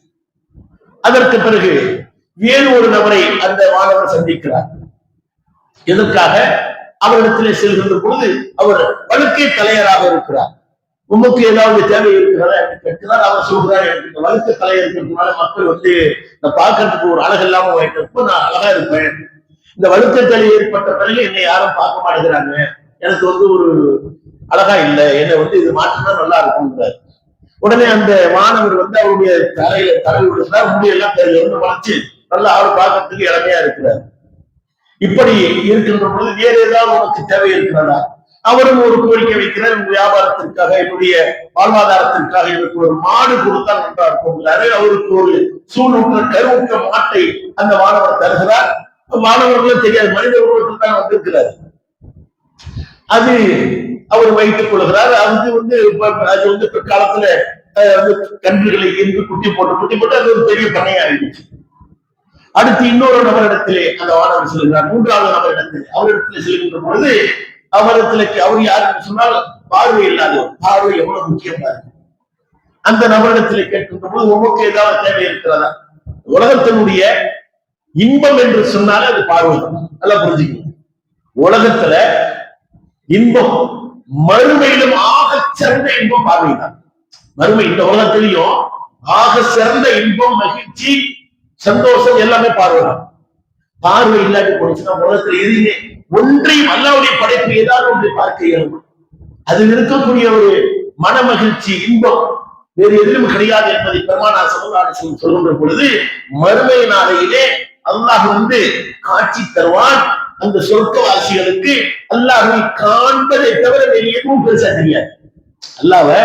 அதற்கு பிறகு வேறு ஒரு நபரை அந்த மாணவர் சந்திக்கிறார். எதற்காக? அவரிடத்திலே செல்கின்ற பொழுது அவர் வழுக்கை தலையராக இருக்கிறார். உமக்கு ஏதாவது தேவை இருக்கிறதா என்று கேட்கிறார். அவர் சொல்றார், எனக்கு இந்த வழுக்கை தலை இருக்கிறதுனால மக்கள் நான் பார்க்கறதுக்கு ஒரு அழகு இல்லாம வைக்கிறப்போ நான் அழகா இருப்பேன். இந்த வழுக்கை தலை ஏற்பட்ட பிறகு என்னை யாரும் பார்க்க மாட்டேங்கிறாங்க, எனக்கு ஒரு அழகா இல்லை, என்னை இது மாற்றினா நல்லா இருக்கும்ன்றார். உடனே அந்த மாணவர் அவருடைய தலையில தலை விடுறார். முடியெல்லாம் வளைச்சு நல்லா அவர் பார்க்கறதுக்கு இளமையா இருக்கிறார். இப்படி இருக்கின்ற பொழுது வேறு ஏதாவது உனக்கு தேவை இருக்கிறதா? அவரும் ஒரு கோரிக்கை வைக்கிறார், வியாபாரத்திற்காக, என்னுடைய வாழ்வாதாரத்திற்காக எனக்கு ஒரு மாடு கொடுத்தால் நன்றா இருக்குங்கிறாரு. அவருக்கு ஒரு சூழ்நிலை கருவுற்ற மாட்டை அந்த மாணவர் தருகிறார். மாணவர்களும் தெரியாது, மனித உருவத்தில் தான் வந்திருக்கிறார். அது அவர் வைத்துக் கொள்கிறார். அது பிற்காலத்துல கன்றுகளை இருந்து குட்டி போட்டு அது ஒரு பெரிய பண்ணையாகிடுச்சு. அடுத்து இன்னொரு நபரிடத்திலே அந்த மாணவர் செல்கிறார். மூன்றாவது நபரிடத்தில் அவரிடத்தில் செல்கின்ற பொழுது அவர் யாருன்னு சொன்னால் பார்வை இல்லாதவர். பார்வை எவ்வளவு முக்கியமா இருக்கு. அந்த நபரிடத்தில் கேட்கின்ற போது உமக்கு ஏதாவது தேவை இருக்கிறதா? உலகத்தினுடைய இன்பம் என்று சொன்னாலே அது பார்வை தான். நல்லா புரிஞ்சுக்கணும். உலகத்துல இன்பம், மறுமையிலும் ஆக சிறந்த இன்பம் பார்வை தான். மறுமை இந்த உலகத்திலையும் ஆக சிறந்த இன்பம், மகிழ்ச்சி, சந்தோஷம் எல்லாமே பார்வைதான். பார்வை இல்லாட்டி போச்சுன்னா உலகத்துல எதுவுமே ஒன்றையும் அல்லாஹ்வுடைய படைப்பு ஏதாவது ஒன்றை பார்க்க இயலும். அதில் இருக்கக்கூடிய ஒரு மன மகிழ்ச்சி, இன்பம் வேறு எதிலும் கிடையாது என்பதை பெருமானார் ஸல்லல்லாஹு அலைஹி வஸல்லம் சொல்கின்ற பொழுது மறுமை நாளையிலே அல்லாஹ் காட்சி தருவான். அந்த சொர்க்கவாசிகளுக்கு அல்லாஹ்வை காண்பதை தவிர வேறு எதுவும் பெருசா தெரியாது. அல்லாஹ்வை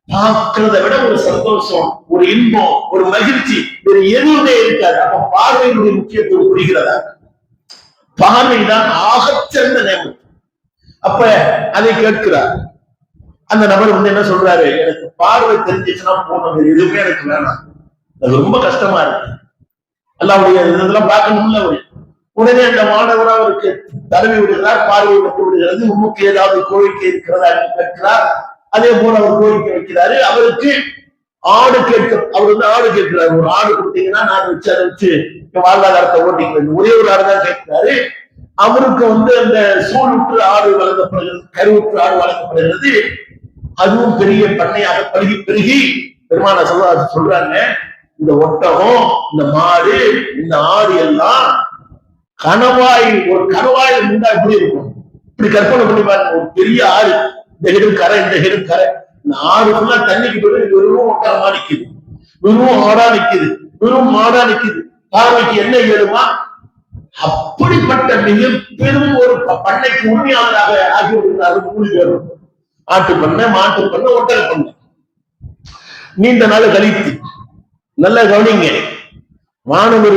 பார்க்கிறத விட ஒரு சந்தோஷம், ஒரு இன்பம், ஒரு மகிழ்ச்சி வேறு எதுவுமே இருக்காது. அப்ப பார்வையினுடைய முக்கியத்துவம் புரிகிறதா? பார்வைதான் ஆகச்சிறந்த நேரம். அப்ப அதை கேட்கிறார். அந்த நபர் என்ன சொல்றாரு, எனக்கு பார்வை தெரிஞ்சிச்சுன்னா போனது எதுவுமே எனக்கு வேணாம், அது ரொம்ப கஷ்டமா இருக்கு, அல்லாஹ்வுடைய இதெல்லாம் பார்க்கணும்ல. உடனே அந்த மாணவர் அவருக்கு தடவி விடுகிறார், பார்வை விட்டு விடுகிறது. உமக்கு ஏதாவது கோரிக்கை இருக்கிறதா என்று கேட்கிறார். அதே போல அவர் கோரிக்கை வைக்கிறாரு. அவருக்கு ஆடு ஆடு கேட்கிறாரு. ஒரு ஆடு கொடுத்தீங்கன்னா நான் அதை வச்சு வாழ்வாதாரத்தை ஓட்டிக்கிறேன். ஒரே ஒரு ஆடு தான் கேட்கிறாரு. அவருக்கு அந்த சூழுற்று ஆடு வழங்கப்படுகிறது, கருவுற்று ஆடு வழங்கப்படுகிறது. அதுவும் பெரிய பண்ணையாக பெருகி பெருமானார் சொல்றாங்க, இந்த ஒட்டகம், இந்த மாடு, இந்த ஆடு எல்லாம் ஒரு கணவாய் முண்டா எப்படி இருக்கும், இப்படி கற்பனை பண்ணி பாருங்க. ஒரு பெரிய ஆறு, இந்த ஹெடும் கரை, இந்த ஹெடும் கரை, இந்த ஆறு ஃபுல்லா தண்ணிக்கு போய் வெறும் ஒட்டகமா நிக்குது, வெறும் ஆடா நிக்குது, வெறும் மாடா நிக்குது. பார்வைக்கு என்ன இயலுமா? அப்படிப்பட்ட மிக பெரும் ஒரு பண்ணைக்கு உண்மையாளராக ஆகிவிடுகிறார்கள் 3 பேரும். ஆட்டு பண்ணை, மாட்டு பண்ணை, ஒட்டக பண்ணை. நீண்ட நாள் கழித்து நல்லா கவனிங்க. மாணவர்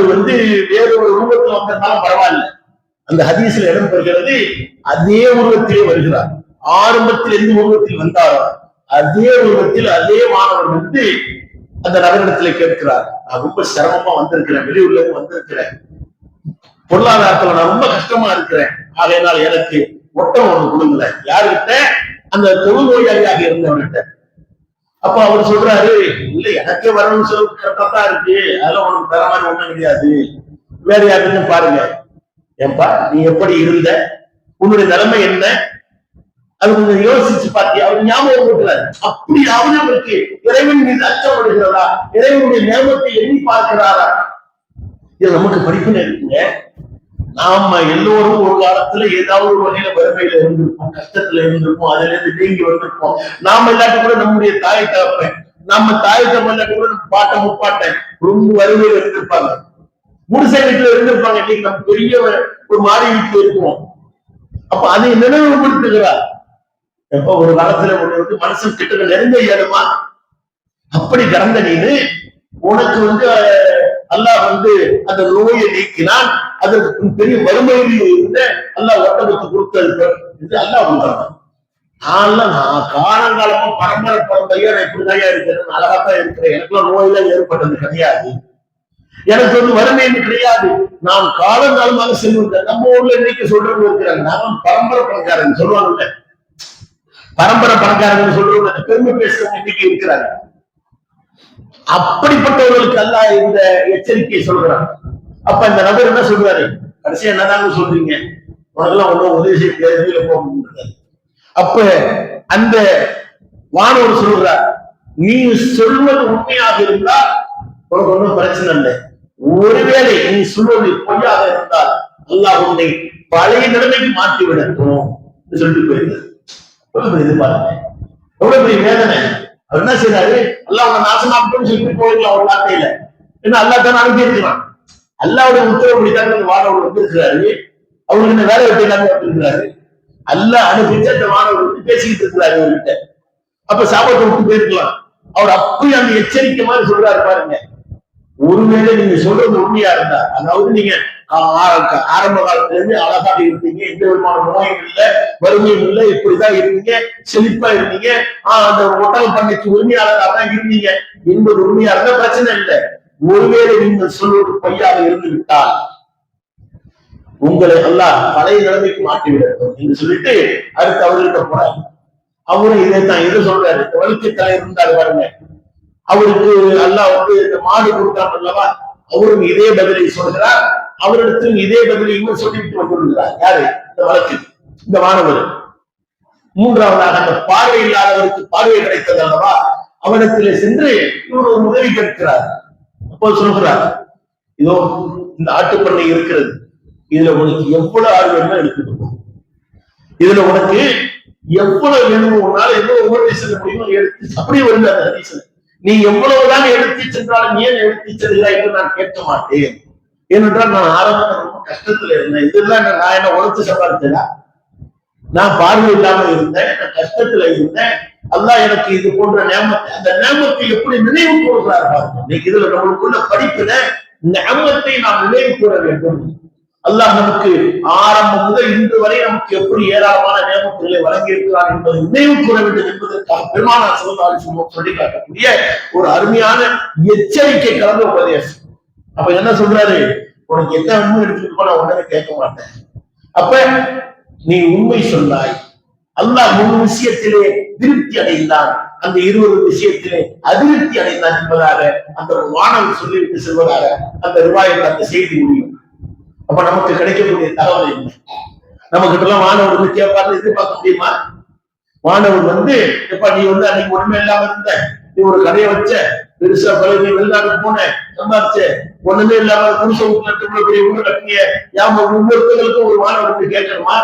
வேறு ஒரு உருவத்தில் வந்ததுனால பரவாயில்ல, அந்த ஹதீஸ்ல இடம் பெறுகிறது. அதே உருவத்திலே வருகிறார். ஆரம்பத்தில் எந்த உருவத்தில் வந்தாரோ அதே உருவத்தில் அதே மாணவர் அந்த நகரிடத்துல கேட்கிறார், நான் ரொம்ப சிரமமா வந்திருக்கிறேன், வெளியூர்ல இருந்து வந்திருக்கிறேன், பொருளாதாரத்துல நான் ரொம்ப கஷ்டமா இருக்கிறேன், ஆகையினால் எனக்கு ஒட்டம் ஒண்ணு கொடுங்கல. யாருகிட்ட? அந்த தொழுநோயாளியாக இருந்தவர்கிட்ட. அப்ப அவர் சொல்றாரு, இல்ல எனக்கே வரணும் கரெக்டா இருக்கு, அதெல்லாம் உனக்கு தர மாதிரி ஒண்ணும் கிடையாது, வேற யாருன்னு பாருங்க. ஏன்பா நீ எப்படி இருந்த, உன்னுடைய நிலைமை என்ன, அது கொஞ்சம் யோசிச்சு பார்த்தியா? அவர் ஞாபகம் போட்டுறாரு. அப்படியாவது அவருக்கு இறைவன் மீது அச்சப்படுகிறதா, இறைவனுடைய நியமத்தை எண்ணி பார்க்கிறாரா? இது நமக்கு படிப்புன்னு இருக்குங்க. நாம எல்லோரும் ஒரு காலத்துல ஏதாவது ஒரு வகையில வறுமையில இருந்திருப்போம், கஷ்டத்துல இருந்திருப்போம், அதுல இருந்து நீங்கி வந்திருப்போம். நாம இல்லாட்டி கூட நம்முடைய தாய் தகப்பன், நம்ம தாய் தகப்பன் இல்லாட்டி கூட நம்ம பாட்ட முப்பாட்டன் ரொம்ப வறுமையில இருந்திருப்பாங்க, குடிசை வீட்டுல இருந்திருப்பாங்க. இன்னைக்கு நம்ம பெரிய ஒரு மாடி வீட்டுல இருக்குவோம். அப்ப அதை நினைவுபடுத்துகிறார். எப்ப ஒரு காலத்துல ஒண்ணு மனசு கிட்ட நெருங்க இயலுமா? அப்படி கடந்த நீனு உனக்கு அல்லாஹ் அந்த நோயை நீக்கினான். அதற்கு பெரிய வறுமையில் இருந்த அல்லாஹ் ஒட்டகத்தை கொடுத்தது அல்லாஹ் கொடுத்தாங்க. நான் காலங்காலமா பரம்பரை பரம்பரையா இப்படிதான் இருக்கிறேன், அழகாத்தான் இருக்கிறேன், எனக்குலாம் நோயெல்லாம் ஏற்பட்டது கிடையாது, எனக்கு வந்து வறுமைன்னு கிடையாது, நான் காலங்காலமாக செல்வந்தேன். நம்ம ஊர்ல இன்னைக்கு சொல்றவங்க இருக்கிறாங்க, நான் பரம்பரை பணக்காரன் சொல்லுவாங்கல்ல, பரம்பரை பணக்காரன் சொல்றவங்க பெருமை பேசுறவங்க இன்னைக்கு இருக்கிறாங்க. அப்படிப்பட்டவர்களுக்கு அல்லாஹ் இந்த எச்சரிக்கையை சொல்றான். அப்ப இந்த நபர் என்ன சொல்றாரு, கடைசியா என்னதாங்க சொல்றீங்க, உனக்கெல்லாம் ஒன்றும் உதவி செய்ய போக. அப்ப அந்த வானவர் சொல்றார், நீ சொல்வது உண்மையாக இருந்தால் உனக்கு ஒன்றும் பிரச்சனை இல்லை, ஒருவேளை நீ சொல்வது பொய்யாக இருந்தால் அல்லாஹ் உன்னை பழைய நிலைமைக்கு மாற்றி விடட்டும் சொல்லிட்டு போயிருந்தார். இது பாருங்க எவ்வளவு பெரிய வேதனை. அவர் என்ன செய்யறாரு, அல்லாஹ் உன்னை நாசமாக்கணும்னு சொல்லிட்டு போயிருக்கலாம் ஒரு வார்த்தையில, ஏன்னா அல்லா தானே அனுப்பி இருக்கிறான், அல்லாவுடைய உத்தரவுப்படித்தான் வானவர் வந்திருக்கிறாரு, அவருக்கு இந்த வேலை வெட்டி எல்லாமே வந்திருக்கிறாரு, அல்லாஹ் அனுப்பிச்சு அந்த மாணவர் வந்து பேசிக்கிட்டு இருக்கிறாரு அவர்கிட்ட. அப்ப சாபத்தை விட்டு போயிருக்கலாம். அவர் அப்படி அந்த எச்சரிக்கை மாதிரி சொல்றாரு பாருங்க, ஒருவேளை நீங்க சொல்றது உண்மையா இருந்தா, அதாவது நீங்க ஆரம்ப காலத்துல இருந்து அழகாக இருந்தீங்க, எந்த விதமான நோயும் இல்லை, வறுமையும் இல்லை, இப்படிதான் இருந்தீங்க, செழிப்பா இருந்தீங்க, அந்த ஒட்டக பண்ணைக்கு உரிமையாளராக தான் இருந்தீங்க என்பது உண்மையா இருந்தா பிரச்சனை இல்லை. ஒருவேளை நீங்கள் சொல்வது பொய்யாக இருந்து விட்டால் உங்களை அல்லாஹ் பழைய நிலைமைக்கு மாற்றி விடட்டும் என்று சொல்லிட்டு அடுத்து அவர்கிட்ட போறாரு. அவரும் இதைத்தான் எது சொல்றாரு, வலிக்கு தலைவர் இருந்தாரு பாருங்க, அவருக்கு அல்லாஹ் வந்து இந்த மாடு கொடுத்தாங்க அல்லவா, அவரும் இதே பதிலை சொல்கிறார், அவரிடத்தில் இதே பதிலை இவர் சொல்லிட்டு வந்துள்ளார். யாரு, இந்த வழக்கு இந்த மாணவர். மூன்றாவதாக அந்த பார்வை இல்லாதவருக்கு பார்வை கிடைத்தது அல்லவா, அவனிடத்திலே சென்று இவர் ஒரு உதவி கேட்கிறார். அப்போ சொல்கிறார், இதோ இந்த ஆட்டுப்பண்ணை இருக்கிறது, இதுல உனக்கு எவ்வளவு ஆள் வேணுமோ எடுத்துட்டு போ, இதுல உனக்கு எவ்வளவு வேணுமோ உன்னால எவ்வளவு ஓட்டி செல்ல முடியுமோ எடுத்து, அப்படியே வருது அந்த ஹதீஸ்ல, நீ எவ்வளவுதான் எடுத்து சென்றாலும் ஏன் எடுத்து செல்கிறாய் என்று நான் கேட்க மாட்டேன், ஏனென்றால் நான் ஆரம்பத்தில் ரொம்ப கஷ்டத்துல இருந்தேன், இதெல்லாம் நான் என்ன உழைத்து சம்பாதிச்சதா, நான் பார்வை இல்லாம இருந்தேன், நான் கஷ்டத்துல இருந்தேன், அல்லாஹ் எனக்கு இது போன்ற நேமத்தை, அந்த நேமத்தை எப்படி நினைவு கூறுகிறார் பாருங்க. இன்னைக்கு இதுல நம்மளுக்குள்ள படிப்புல நேமத்தை நாம் நினைவு கூற வேண்டும். அல்லாஹ் நமக்கு ஆரம்பம் முதல் இன்று வரை நமக்கு எப்படி ஏராளமான நேமத்துகளை வழங்கி இருக்கிறார் என்பதை நினைவு கூற வேண்டும் என்பதற்காக பெருமானார் ஸல்லல்லாஹு அலைஹி வஸல்லம் சொல்லி காட்டக்கூடிய ஒரு அருமையான எச்சரிக்கை கலந்த உபதேசம். அப்ப என்ன சொல்றாரு, உனக்கு என்ன உண்மை எடுத்துட்டு போனா உடனே கேட்க மாட்டேன், அப்ப நீ உண்மை சொன்னாய், அல்லாஹ் 3 விஷயத்திலே திருப்தி அடைந்தான், அந்த 20 விஷயத்திலே அதிருப்தி அடைந்தான் என்பதாக அந்த வானவர் சொல்லிவிட்டு செல்வதாக அந்த ரிவாயத் அந்த செய்தி முடியும். அப்ப நமக்கு கிடைக்கக்கூடிய தகவல் என்ன, நம்ம கிட்ட எல்லாம் மாணவர் வந்து கேட்பாரு, எதிர்பார்க்க முடியுமா? மாணவர் வந்து எப்ப நீ வந்து அன்னைக்கு ஒண்ணுமே இல்லாம இருந்த, நீ ஒரு கடையை வச்ச, பெருசா பழகி வெளிநாடு போன, சம்பாதிச்ச, ஒண்ணுமே இல்லாம புருஷ வீட்டுல பெரிய ஊர் கட்டிய, ஒவ்வொருத்தர்களுக்கும் ஒரு மாணவர் வந்து கேட்கணுமா?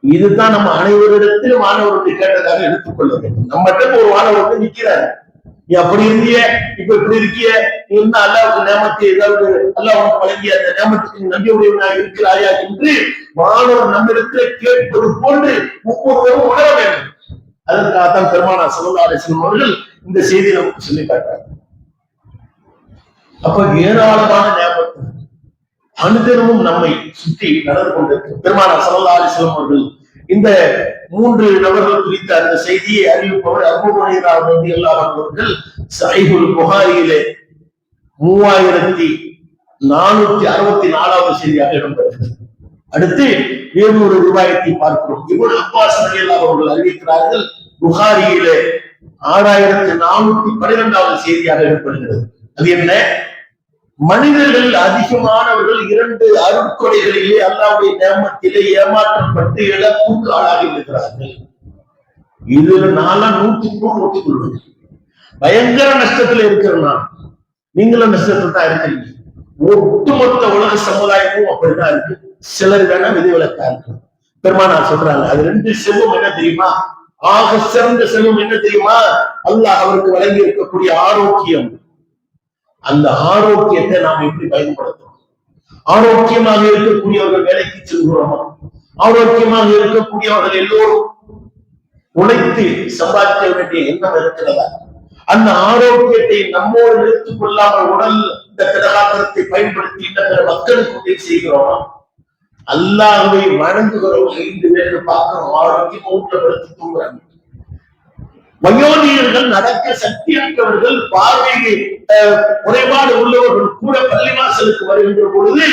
இதுதான் நம்ம அனைவரிடத்திலும் மாணவருக்கு கேட்டதாக எடுத்துக்கொள்ள வேண்டும். நம்மகிட்ட ஒரு மாணவர் வந்து நிக்கிறாரு, நீ அப்படி இருந்திய, இப்ப இப்படி இருக்கிய, நீ இன்னும் அல்லாவுக்கு நேமத்தை ஏதாவது அல்லாஹ் வழங்கிய அந்த நேமத்துக்கு நம்பியுடையவனாக இருக்கிறாயா என்று மாணவர் நம்மிடத்துல கேட்பது போன்று ஒவ்வொருவரும் உணர வேண்டும். அதற்காகத்தான் பெருமானார் ஸல்லல்லாஹு அலைஹி வஸல்லம் அவர்கள் இந்த செய்தியை நமக்கு சொல்லி காட்டுறாங்க. அப்ப ஏராளமான நேமத்து அனுதினமும் நம்மை சுற்றி நடந்து கொண்டிருக்கு. பெருமானார் ஸல்லல்லாஹு அலைஹி வஸல்லம் அவர்கள் இந்த 3 நபர்கள் குறித்த அந்த செய்தியை அறிவிப்பவர் அபூ ஹுரைரா ரலியல்லாஹு அன்ஹு அவர்கள் ஸஹீஹுல் புகாரியிலே 3464வது செய்தியாக இடம்பெறுகிறது. அடுத்து வேறொரு ரிவாயத்தை பார்க்கிறோம். இப்னு அப்பாஸ் ரலியல்லாஹு அவர்கள் அறிவிக்கிறார்கள், புகாரியிலே 6412வது செய்தியாக இடம்பெறுகிறது. அது என்ன, மனிதர்கள் அதிகமானவர்கள் 2 அருட்கொடைகளிலே அல்லாஹ்வுடைய நேமத்திலே ஏமாற்றப்பட்டு இழப்புக்கு ஆளாகி விடுகிறார்கள். இதுல நான்லாம் 100% ஒத்துக்கொள்வேன். பயங்கர நஷ்டத்துல இருக்கிறேன், நீங்களும் நஷ்டத்துல தான் இருக்கிறீங்க. ஒட்டுமொத்த உலக சமுதாயமும் அப்படிதான் இருக்கு. சிலர் வேணா விதிவிலக்கா இருக்கு. பெருமானார் சொல்றாங்க, அது 2 செல்வம் என்ன தெரியுமா, ஆக சிறந்த செல்வம் என்ன தெரியுமா, அல்லாஹ் அவருக்கு வழங்கி இருக்கக்கூடிய ஆரோக்கியம். அந்த ஆரோக்கியத்தை நாம் எப்படி பயன்படுத்தணும்? ஆரோக்கியமாக இருக்கக்கூடியவர்கள் வேலைக்கு செல்கிறோமா? ஆரோக்கியமாக இருக்கக்கூடியவர்கள் எல்லோரும் உழைத்து சம்பாதிக்க வேண்டிய எண்ணம் இருக்கிறதா? அந்த ஆரோக்கியத்தை நம்மோடு நிறுத்திக் கொள்ளாமல் உடல் இந்த திடகாத்திரத்தை பயன்படுத்தி இன்ன பிற மக்களுக்கு உதவி செய்கிறோமா? அல்லாஹ்வை வணங்குகிறவங்க 5 பேர் பார்க்கிறோம், ஆரோக்கியமா ஊட்டப்படுத்தி தூங்குறாங்க. வயோதிகர்கள், நடக்க சக்தியற்றவர்கள், பார்வையை குறைபாடு உள்ளவர்கள் கூட பள்ளிவாசலுக்கு வருகின்ற பொழுது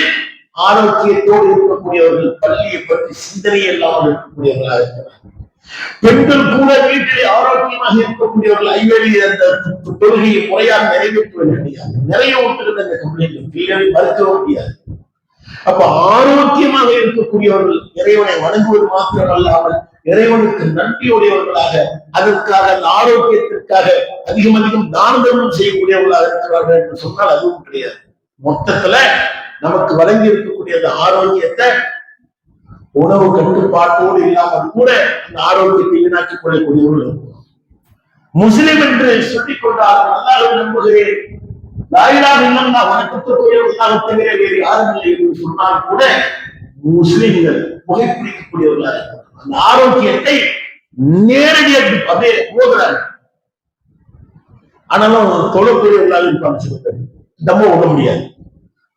ஆரோக்கியத்தோடு இருக்கக்கூடியவர்கள், பள்ளியை பற்றி சிந்தனை இல்லாமல் இருக்கக்கூடியவர்களாக இருக்கிறார். பெண்கள் கூட வீட்டிலே ஆரோக்கியமாக இருக்கக்கூடியவர்கள், ஐவேலி அந்த தொழுகையை முறையாக நிறைவேற்றுவது கிடையாது. நிறைய விட்டுகிறது அந்த கம்ப்ளைண்ட், மறுக்க முடியாது. அப்ப ஆரோக்கியமாக இருக்கக்கூடியவர்கள் இறைவனை வணங்குவது மாத்திரமல்லாமல் இறைவனுக்கு நன்றியுடையவர்களாக, அதற்காக அந்த ஆரோக்கியத்திற்காக அதிகம் அதிகம் தான தர்மம் செய்யக்கூடியவர்களாக இருக்கிறார்கள் என்று சொன்னால் அதுவும் கிடையாது. மொத்தத்துல நமக்கு வழங்கி இருக்கக்கூடிய அந்த ஆரோக்கியத்தை உணவு கட்டுப்பாட்டோடு இல்லாமல் கூட அந்த ஆரோக்கியத்தை வீணாக்கிக் கொள்ளக்கூடியவர்கள் முஸ்லிம் என்று சொல்லிக் கொண்டார்கள். அல்லாஹ்வை நம்புகிறேன், லாயிலாக இல்லல்லா வணக்கத்துக்குரியவர்களாக தவிர வேறு யாரும் இல்லை என்று சொன்னால் கூட முஸ்லிம்கள் புகைப்பிடிக்கக்கூடியவர்களாக அந்த ஆரோக்கியத்தை நேரடியாக அப்படியே போகிறார்கள். ஆனாலும் தொழக்கூடியவர்களாக இருப்பாங்க சில பேர், தம்ம விட முடியாது.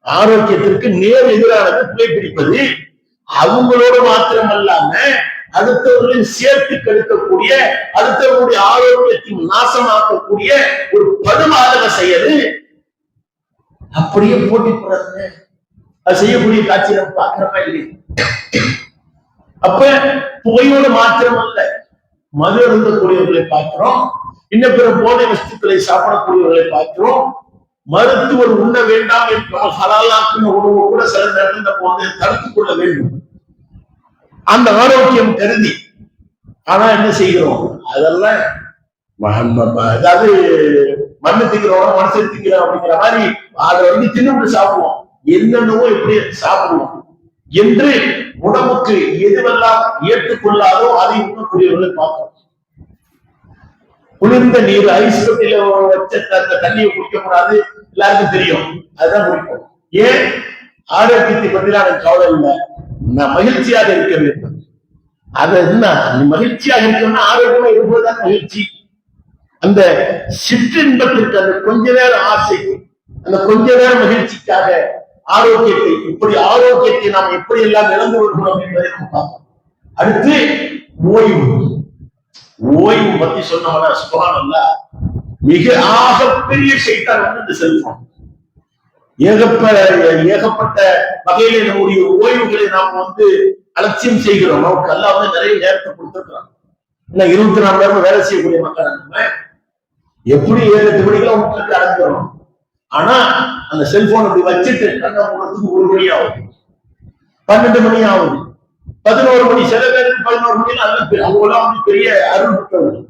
ஆரோக்கியத்திற்கு நேர் எதிரானது புகைப்பிடிப்பது. அவங்களோடு மாத்திரமல்லாம அடுத்தவர்களையும் சேர்த்து கெடுக்கக்கூடிய, அடுத்தவர்களுடைய ஆரோக்கியத்தையும் நாசமாக்கக்கூடிய ஒரு படுபாதக செயல். அப்படியே போட்டி போறாங்க. அது செய்யக்கூடிய காட்சி நம்ம பார்க்கிறோமா இல்லை? அப்ப புகையோடு மாத்திரமல்ல, மது அருந்தக்கூடியவர்களை பார்க்கிறோம், இன்னும் பிற போதை வஸ்துக்களை சாப்பிடக்கூடியவர்களை பார்க்கிறோம். மருத்துவர் உண்ண வேண்டாம் என்று ஹலாலாக்கின உணவு கூட சில நேரத்தில் நம்ம வந்து தடுத்துக் கொள்ள வேண்டும், அந்த ஆரோக்கியம் கருதி. ஆனா என்ன செய்கிறோம்? அதெல்லாம் அதாவது மண்ணு திங்கிறோம், மனசை திங்கிறோம் அப்படிங்கிற மாதிரி அதை வந்து தின்னு சாப்பிடுவோம், என்னென்னவோ எப்படி சாப்பிடுவோம் என்று உடம்புக்கு எதுவெல்லாம் ஏற்றுக்கொள்ளாதோ அதை உண்ணக்கூடியவர்களை பார்க்கிறோம். குளிர்ந்த நீர் ஐஸ் கட்டில வச்ச அந்த தண்ணியை குடிக்கக்கூடாது, எல்லாருக்கும் தெரியும், அதுதான் குடிப்போம். ஏன்? ஆரோக்கியத்தை பற்றிலாம் எனக்கு கவலை இல்லை, நான் மகிழ்ச்சியாக இருக்க வேண்டும். அது என்ன, மகிழ்ச்சியாக இருக்கணும்னா ஆரோக்கியமா இருப்பதுதான் மகிழ்ச்சி. அந்த சிற்றின்பத்திற்கு, அந்த கொஞ்ச நேர ஆசைக்கு, அந்த கொஞ்ச நேர மகிழ்ச்சிக்காக ஆரோக்கியத்தை, இப்படி ஆரோக்கியத்தை நாம் எப்படி எல்லாம் இழந்து வருகிறோம் என்பதை நாம் பார்ப்போம். அடுத்து ஓய்வு. ஓய்வு பத்தி சொன்னவன சுப்ஹானல்லாஹ், மிக ஆகப்பெரிய சைத்தான் வந்து இந்த செல்போன். ஏகப்பட்ட வகையில நம்முடைய ஓய்வுகளை நாம் வந்து அலட்சியம் செய்கிறோம். நமக்கு அல்லாஹ் வந்து நிறைய நேரத்தை கொடுத்துருக்கான். 24 மணி நேரம் வேலை செய்யக்கூடிய மக்கள் நம்ம எப்படி 7-8 மணிக்கெல்லாம் உங்களுக்கு அடைஞ்சிடும். ஆனா அந்த செல்போன் அப்படி வச்சுட்டு கண்ணை மூடுறதுக்கு 1 மணி ஆகுது, 12 மணி ஆகுது, 11 மணி. சில பேருக்கு 11 மணி அவங்களாம் வந்து பெரிய அருள் புத்தவர்கள்.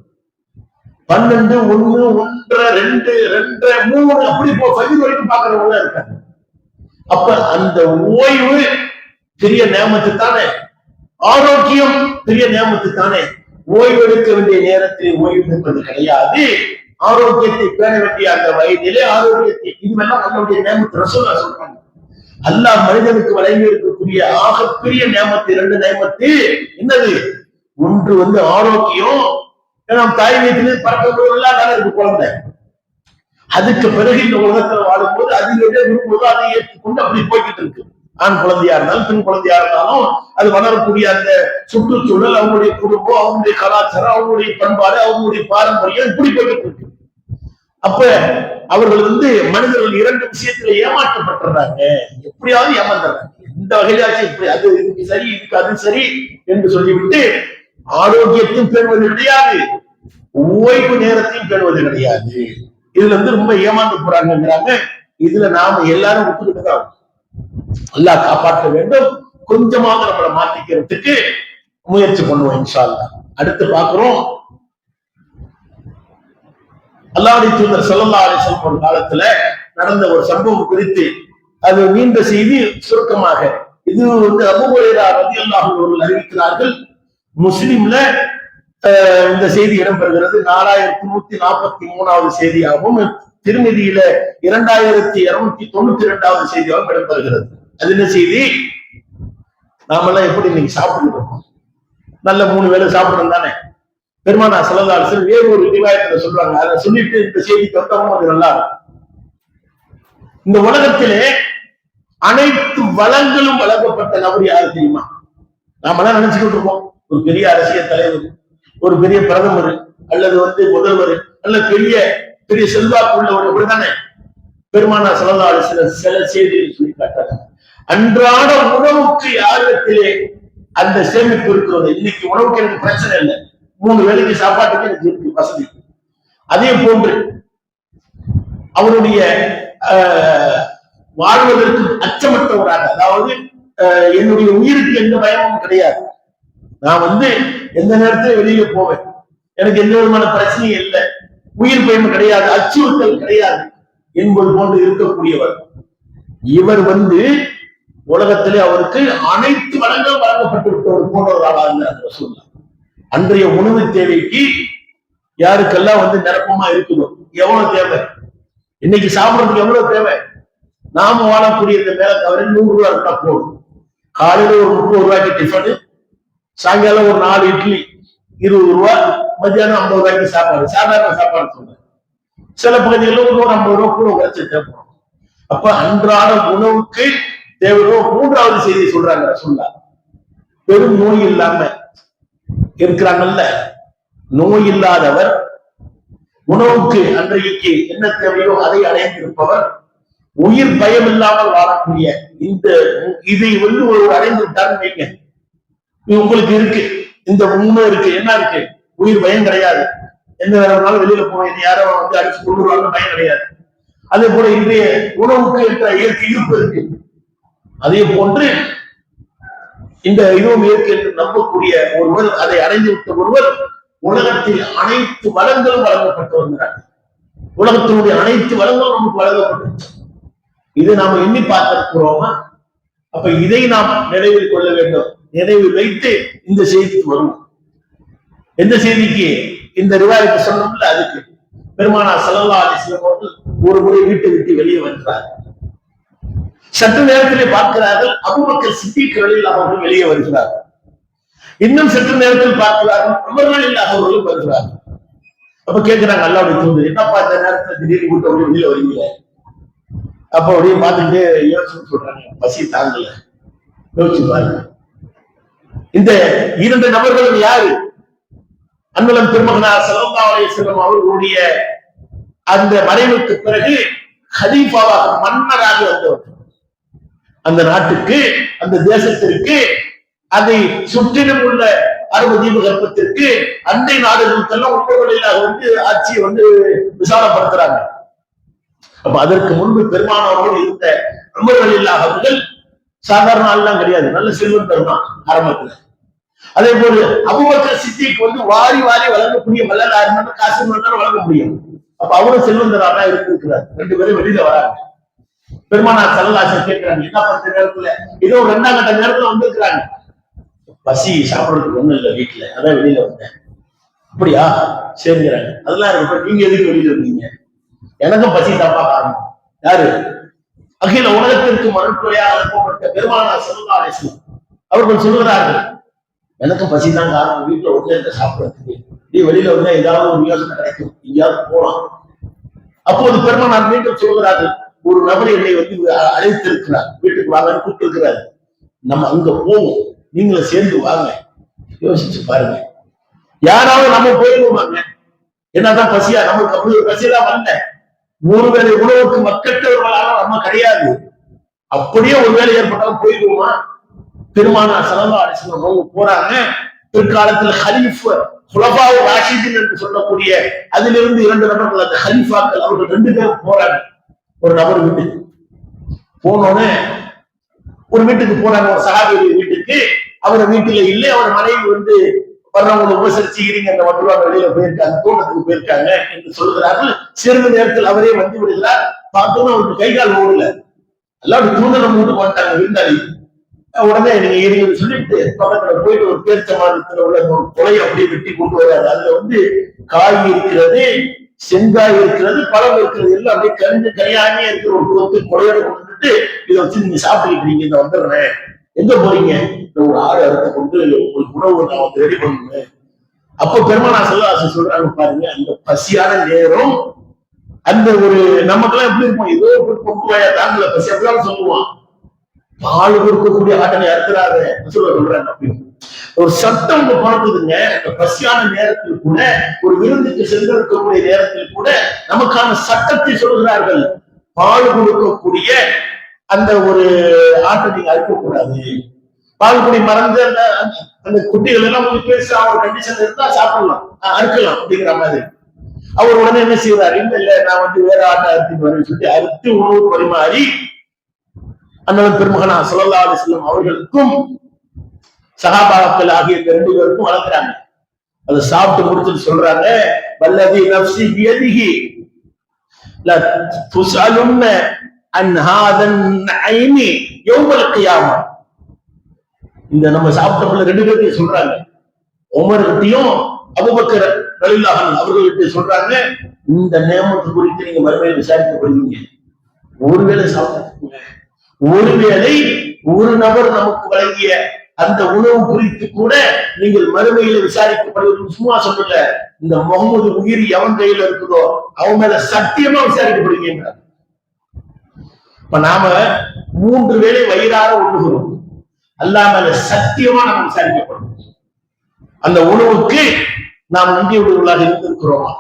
12, 1, 1:30, 2, 2:30, 3 அப்படி ஃபஜ்ர் வரைக்கும் பாக்குறவங்க இருக்காங்க. அப்ப அந்த ஓய்வு பெரிய நேமத்து தானே, ஆரோக்கியம் பெரிய நேமத்து தானே. ஓய்வு எடுக்க வேண்டிய நேரத்தில் ஓய்வு எடுப்பது கிடையாது. ஆரோக்கியத்தை பேண வேண்டிய அந்த வயதிலே ஆரோக்கியத்தை, இதுவெல்லாம் நம்மளுடைய நேமத்து. ரசூலுல்லாஹ் சொல்றாங்க, அல்லாஹ் மனிதனுக்கு வழங்கி இருக்கக்கூடிய ஆகப்பெரிய நேமத்து 2 நேமத்து. என்னது? ஒன்று வந்து ஆரோக்கியம். நாம் தாய் வீட்டிலிருந்து பறக்கும்போது எல்லாம் தானே இருக்கு குழந்தை. அதுக்கு பிறகு இந்த உலகத்துல வாழும்போது அது எதை விரும்புவதோ அதை ஏற்றுக்கொண்டு அப்படி போய்கிட்டு இருக்கு. ஆண் குழந்தையா இருந்தாலும் பெண் குழந்தையா இருந்தாலும் அது வளரக்கூடிய அந்த சுற்றுச்சூழல், அவங்களுடைய குடும்பம், அவங்களுடைய கலாச்சாரம், அவங்களுடைய பண்பாடு, அவங்களுடைய பாரம்பரியம் இப்படி போய்கிட்டு இருக்கு. அப்ப அவர்கள் வந்து மனிதர்கள் 2 விஷயத்துல ஏமாற்றப்பட்டுறாங்க, எப்படியாவது ஏமாந்துறாங்க. இந்த வகையிலாச்சும் இப்படி, அது இதுக்கு சரி, இதுக்கு அது சரி என்று சொல்லிவிட்டு ஆரோக்கியத்தையும் பேணுவது கிடையாது, ஓய்வு நேரத்தையும் பேணுவது கிடையாது. இதுல இருந்து ரொம்ப ஏமாந்து போறாங்கிறாங்க. இதுல நாம எல்லாரும் ஒத்துக்கிட்டுதான் அல்லாஹ் காப்பாற்ற வேண்டும். கொஞ்சமாக நம்மளை மாத்திக்கிறதுக்கு முயற்சி பண்ணுவோம் இன்ஷா அல்லாஹ். அடுத்து பார்க்கிறோம், அல்லாஹ்வுடைய தூதர் ஸல்லல்லாஹு அலைஹி வஸல்லம் ஒரு காலத்துல நடந்த ஒரு சம்பவம் குறித்து, அது நீண்ட செய்தி, சுருக்கமாக இது வந்து அபூ ஹுரைரா ரலியல்லாஹு அன்ஹு அவர்கள் அறிவிக்கிறார்கள். முஸ்லிம்ல இந்த செய்தி இடம்பெறுகிறது. 4143வது செய்தியாகவும், திருமிதியில 2292வது செய்தியாகவும் இடம்பெறுகிறது. அது என்ன செய்தி? நாமெல்லாம் எப்படி இன்னைக்கு சாப்பிட்டுருக்கோம், நல்ல 3 வேளை சாப்பிடுறோம் தானே. பெருமானார் ஸல்லல்லாஹு அலைஹி வஸல்லம் வேறு ஒரு ரிவாயத்துல சொல்றாங்க, அதை சொல்லிட்டு இந்த செய்தி தொட்டமும் அது நல்லா இருக்கும். இந்த உலகத்திலே அனைத்து வளங்களும் வழங்கப்பட்ட நபர் யாரு தெரியுமா? நாமெல்லாம் நினைச்சுக்கிட்டு இருக்கோம், ஒரு பெரிய அரசியல் தலைவர், ஒரு பெரிய பிரதமர், அல்லது முதல்வர், அல்லது பெரிய பெரிய செல்வாக்கு உள்ளவர் இப்படிதானே. பெருமானார் ஸல்லல்லாஹு அலைஹி வஸல்லம் சில செய்தியில் சொல்லி காட்டாங்க, அன்றாட உணவுக்கு யாரிடத்திலே அந்த சேமிப்பு இருக்கிறது. இன்னைக்கு உணவுக்கு எனக்கு பிரச்சனை இல்லை, 3 வேளைக்கு சாப்பாட்டுக்கு எனக்கு இருக்கு வசதி. அதே போன்று அவருடைய வாழ்வதற்கு அச்சமற்றவராக, அதாவது என்னுடைய உயிருக்கு எந்த பயமும் கிடையாது, நான் எந்த நேரத்தில் வெளியில போவேன், எனக்கு எந்த விதமான பிரச்சனையும் இல்லை, உயிர் பயம் கிடையாது, அச்சுறுத்தல் கிடையாது என்பது போன்று இருக்கக்கூடியவர். இவர் உலகத்திலே அவருக்கு அனைத்து வளங்களும் வழங்கப்பட்டு விட்டவர் போன்றவராக சொல்லலாம். அன்றைய உணவு தேவைக்கு யாருக்கெல்லாம் நிரப்பமா இருக்குதோ, எவ்வளவு தேவை, இன்னைக்கு சாப்பிடுறதுக்கு எவ்வளவு தேவை, நாம வாழக்கூடிய இந்த மேல தவிர 100 ரூபாய் இருந்தா போதும். காலையில ஒரு 30 ரூபாய்க்கு டிஃபனு, சாயங்காலம் ஒரு 4 இட்லி 20 ரூபாய், மத்தியானம் 50 ரூபாய்க்கு சாப்பாடு, சாதாரண சாப்பாடு சொல்றேன். சில பகுதிகளில் ஒரு 50 ரூபாய் கூட உழைச்சி தேவைப்படும். அப்ப அன்றாட உணவுக்கு தேவையோ. 3வது செய்தி சொல்றாங்க, சொல்ல பெரும் நோய் இல்லாம இருக்கிறாங்கல்ல, நோய் இல்லாதவர், உணவுக்கு அன்றைக்கு என்ன தேவையோ அதை அடைந்திருப்பவர், உயிர் பயம் இல்லாமல் வாழக்கூடிய இதை ஒரு அடைந்து விட்டாருன்னு வைங்க, உங்களுக்கு இருக்கு, இந்த 3 இருக்கு, என்ன இருக்கு, உயிர் பயம் கிடையாது, எந்த வேறனாலும் வெளியில போவேன், யாரோ அடிச்சு கொண்டு வருவாங்க, பயம் கிடையாது. அதே போல இன்றைய உணவுக்கு என்ற இயற்கை இருப்பு இருக்கு. அதே போன்று இந்த இதுவும் இயற்கை என்று நம்பக்கூடிய ஒருவர், அதை அடைந்து விட்ட ஒருவர், உலகத்தில் அனைத்து வளங்களும் வழங்கப்பட்டு வருகிறார். உலகத்தினுடைய அனைத்து வளங்களும் நமக்கு வழங்கப்பட்டு, இதை நாம எண்ணி பார்த்திருக்கிறோமா? அப்ப இதை நாம் நினைவில் கொள்ள வேண்டும். நினைவில் வைத்து இந்த செய்திக்கு வருவோம். எந்த செய்திக்கு? இந்த ரிவாயத்தை சொன்னோம்ல, அதுக்கு பெருமானார் ஸல்லல்லாஹு அலைஹி வஸல்லம் அவர்கள் ஒரு முறை வீட்டை விட்டு வெளியே வருகிறார். சற்று நேரத்திலே பார்க்கிறார்கள், அபூபக்கர் சித்தீக் ரலியல்லாஹு அவர்கள் வெளியே வருகிறார்கள். இன்னும் சற்று நேரத்தில் பார்க்கிறார்கள், உமர் ரலியல்லாஹு அவர்களும் வருகிறார்கள். அப்ப கேட்கிறாங்க அல்லாஹ்வுடைய தூதர், என்னப்பா இந்த நேரத்துல திடீர்னு வீட்டை விட்டு வெளியில வரீங்க? அப்ப அப்படியே பார்த்துட்டு யோசிச்சு சொல்றாங்க, பசி தாங்கல. யோசிச்சு பாருங்க, இந்த 2 நபர்களும் யாரு? அண்ணலம் பெருமகனார் ஸல்லல்லாஹு அலைஹி வஸல்லம் அவர்களுடைய அந்த மறைவுக்கு பிறகு கலீஃபாவாக, மன்னராக வந்தவர். அந்த நாட்டுக்கு, அந்த தேசத்திற்கு, அதை சுற்றிலும் உள்ள அரபு தீபகற்பத்திற்கு, அண்டை நாடுகளுக்கெல்லாம் உண்மைகளில் ஆட்சியை விசாலப்படுத்துறாங்க. அப்ப அதற்கு முன்பு பெருமானவர்கள் இருந்த உமர் அவர்கள் சாதாரண ஆள்லாம் கிடையாது, நல்ல செல்வம் பெருமான் ஆரம்பத்துல. அதே போல அபூபக்கர் சித்திக் வாரி வாரி வழங்கக்கூடிய வல்லலார், காசு மன்னர் வழங்க முடியும். அப்ப அவரும் செல்வந்தராக இருக்கிறார். 2 பேரும் வெளியில வராங்க. பெருமானார் ஸல்லல்லாஹு அலைஹி வஸல்லம் கேட்கிறாங்க, என்ன பண்ற நேரத்துல, ஏதோ 2ஆம் கட்ட நேரத்துல வந்திருக்கிறாங்க, பசி சாப்பிடறதுக்கு ஒண்ணும் இல்லை வீட்டுல, அதான் வெளியில வந்தேன். அப்படியா, சரிங்கிறாங்க. அதெல்லாம் இருக்கட்டும், நீங்க எதுக்கு வெளியில இருந்தீங்க? எனக்கும் பசி தப்பா காரணம். யாரு? அகில உலகத்திற்கு மறுத்துறையாக அனுப்பப்பட்ட பெருமானார் ஸல்லல்லாஹு அலைஹி வஸல்லம் அவர்கள் சொல்கிறார்கள், எனக்கும் பசி தான் காரணம், வீட்டுல ஒண்ணு இல்லை சாப்பிடறதுக்கு, நீ வெளியில வந்தா ஏதாவது ஒரு யோசனை கிடைக்கும், எங்கேயாவது போலாம். அப்போது பெருமானார் மீண்டும் சொல்கிறார்கள், ஒரு நபர் என்னை அழைத்திருக்கிறார், வீட்டுக்கு வாங்கன்னு கூப்பிட்டு இருக்கிறார், நம்ம அங்க போவோம், நீங்களும் சேர்ந்து வாங்க. யோசிச்சு பாருங்க, யாராவது நம்ம போயிடுவாங்க, என்னதான் பசியா, நமக்கு அப்படி ஒரு பசியெல்லாம் வரல, 3 வேளை உணவுக்கு மக்கட்டவர்களால நம்ம கிடையாது, அப்படியே ஒரு வேலை ஏற்பட்டாலும் போயிடுவோமா? பெருமானார் ஸல்லல்லாஹு அலைஹி வஸல்லம் அவங்க போறாங்க. பிற்காலத்தில் குலஃபாவு ராஷிதீன் என்று சொல்லக்கூடிய அதிலிருந்து 2 நபர்கள், அந்த ஹலீஃபாக்கள், அவர்கள் 2 பேரும் போறாங்க. ஒரு நபர் வீட்டுக்கு போனோன்னு, ஒரு வீட்டுக்கு போறாங்க, ஒரு சஹாபியுடைய வீட்டுக்கு. அவர் வீட்டுல இல்லை, அவர் மனைவி வர்றவங்களை உபசரிச்சுக்கிறீங்க, அந்த வந்துருவாங்க, வெளியில போயிருக்காங்க, தோட்டத்துக்கு போயிருக்காங்க என்று சொல்கிறார்கள். சிறிது நேரத்தில் அவரே வந்து விடுகிறார். பார்த்தோம்னா அவருக்கு கை கால் ஓடல, எல்லாம் தூண்டனம் மூட்டு போட்டாங்க விருந்தாளி. உடனே நீங்க ஏறிங்கன்னு சொல்லிட்டு பக்கத்துல போயிட்டு ஒரு பேர்ச்ச மாதத்துல உள்ள ஒரு கொலையை அப்படியே வெட்டி கொண்டு வராது. அதுல காய் இருக்கிறது, செங்காய் இருக்கிறது, பழம் இருக்கிறது, எல்லாம் அப்படியே கரிஞ்சு கரையாமே இருக்கிற ஒரு கொலையோட கொண்டுட்டு இதை வச்சு நீங்க சாப்பிட்டுக்கிட்டீங்க, இந்த வந்துடுறேன், எங்க போறீங்க? ஒரு ஆடு அறுத்து கொண்டு உங்களுக்கு உணவு நான் ரெடி பண்ணுவேன். அப்ப பெருமானார் ஸல்லல்லாஹு அலைஹி வஸல்லம் சொல்றாங்க பாருங்க, அந்த பசியான நேரம், அந்த ஒரு நமக்கெல்லாம் எப்படி இருக்கும், ஏதோ கொண்டு போயா தாங்கல பசி, அப்படிலாம் சொல்லுவான். பால் கொடுக்கக்கூடிய ஆட்டனை அறுக்கிறாரு சொல்றாங்க அப்படின்னு ஒரு சட்டம் பார்க்குதுங்க. அந்த பசியான நேரத்தில் கூட, ஒரு விருந்துக்கு சென்றிருக்கக்கூடிய நேரத்தில் கூட நமக்கான சட்டத்தை சொல்கிறார்கள். பால் கொடுக்கக்கூடிய அந்த ஒரு ஆட்டை நீங்க அறுக்கக்கூடாது. பால் குடி மறந்து அந்த குட்டிகள் எல்லாம் கொஞ்சம் பேச ஒரு கண்டிஷன் இருந்தா சாப்பிடலாம், அறுக்கலாம் அப்படிங்கிற மாதிரி. அவர் உடனே என்ன செய்யறாரு, இல்ல நான் வேற ஆட்டை அறுத்து வரேன்னு சொல்லி அறுத்து உணவு பரிமாறி அண்ணன் பெருமகனா ஸல்லல்லாஹு அலைஹி வஸல்லம் அவர்களுக்கும் சஹாபாக்கள் ஆகிய ரெண்டு பேருக்கும் வளர்க்குறாங்க. அதை சாப்பிட்டு முடிச்சுட்டு சொல்றாங்க, வல்லதி நஃப்ஸி பியதிஹி லா துஸஅலுன்ன அன் ஹாதன் நஐமி யௌமல் கியாமா. இந்த நம்ம சாப்பிட்டவங்க ரெண்டு பேர்த்தையும் சொல்றாங்க, உமர் கிட்டையும் அபூபக்கர் ரலியல்லாஹு அன்ஹு அவர்கள்கிட்ட சொல்றாங்க, இந்த நேமத்து குறித்து நீங்க மறுமையில் விசாரிக்கப்படுவீங்க. ஒருவேளை சாப்பிட்டுங்க, ஒருவேளை ஒரு நபர் நமக்கு வழங்கிய அந்த உணவு குறித்து கூட நீங்கள் மறுமையில விசாரிக்கப்படுவது சும்மா சொல்லல, இந்த முகமது உயிர் எவன் கையில இருக்குதோ அவன் மேல சத்தியமா விசாரிக்கப்படுவீங்க. இப்ப நாம 3 வேளை வயிறார உண்ணுகிறோம், அல்லாஹ் மேல சத்தியமா நம்ம விசாரிக்கப்படும். அந்த உணவுக்கு நாம் நன்றியுள்ளவர்களாக இருந்திருக்கிறோமா,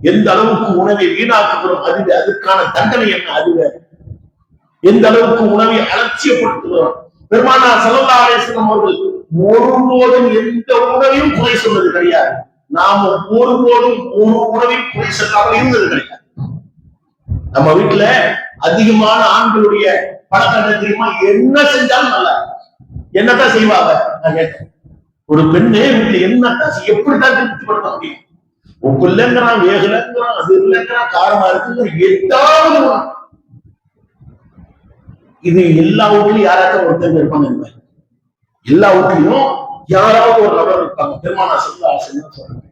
எந்த அளவுக்கு உணவை வீணாக்குகிறோம், அதுக்கான தண்டனை என்ன, அது வேறு. எந்த அளவுக்கு உணவை அலட்சியப்படுத்துகிறோம். பெருமானார் ஸல்லல்லாஹு அலைஹி வஸல்லம் அவர்கள் ஒருபோதும் எந்த உணவையும் குறை சொன்னது கிடையாது. நாம ஒருபோதும் ஒரு உணவையும் குறை சொல்லாமல் இருந்தது கிடையாது. நம்ம வீட்டுல அதிகமான ஆண்களுடைய பழக்கம் தெரியுமா, என்ன செஞ்சாலும் நல்லா என்னத்தான் செய்வாங்க. நான் கேட்டேன், ஒரு பெண்ணு வீட்டுல என்னத்தான் எப்படித்தான் திருப்திப்படுத்த முடியும்? உப்பு இல்லைங்கிறான், வேகலைங்கிறான், அது இல்லைங்கிறான், காரமா இருக்குங்கிற எட்டாவது. இது எல்லா வீட்லயும் யாராச்சும் ஒருத்தர் இருப்பாங்க, எல்லா வீட்லயும் யாராவது ஒரு நபர் இருப்பாங்க. பெருமானார் ஸல்லல்லாஹு அலைஹி வஸல்லம் சொல்றாங்க,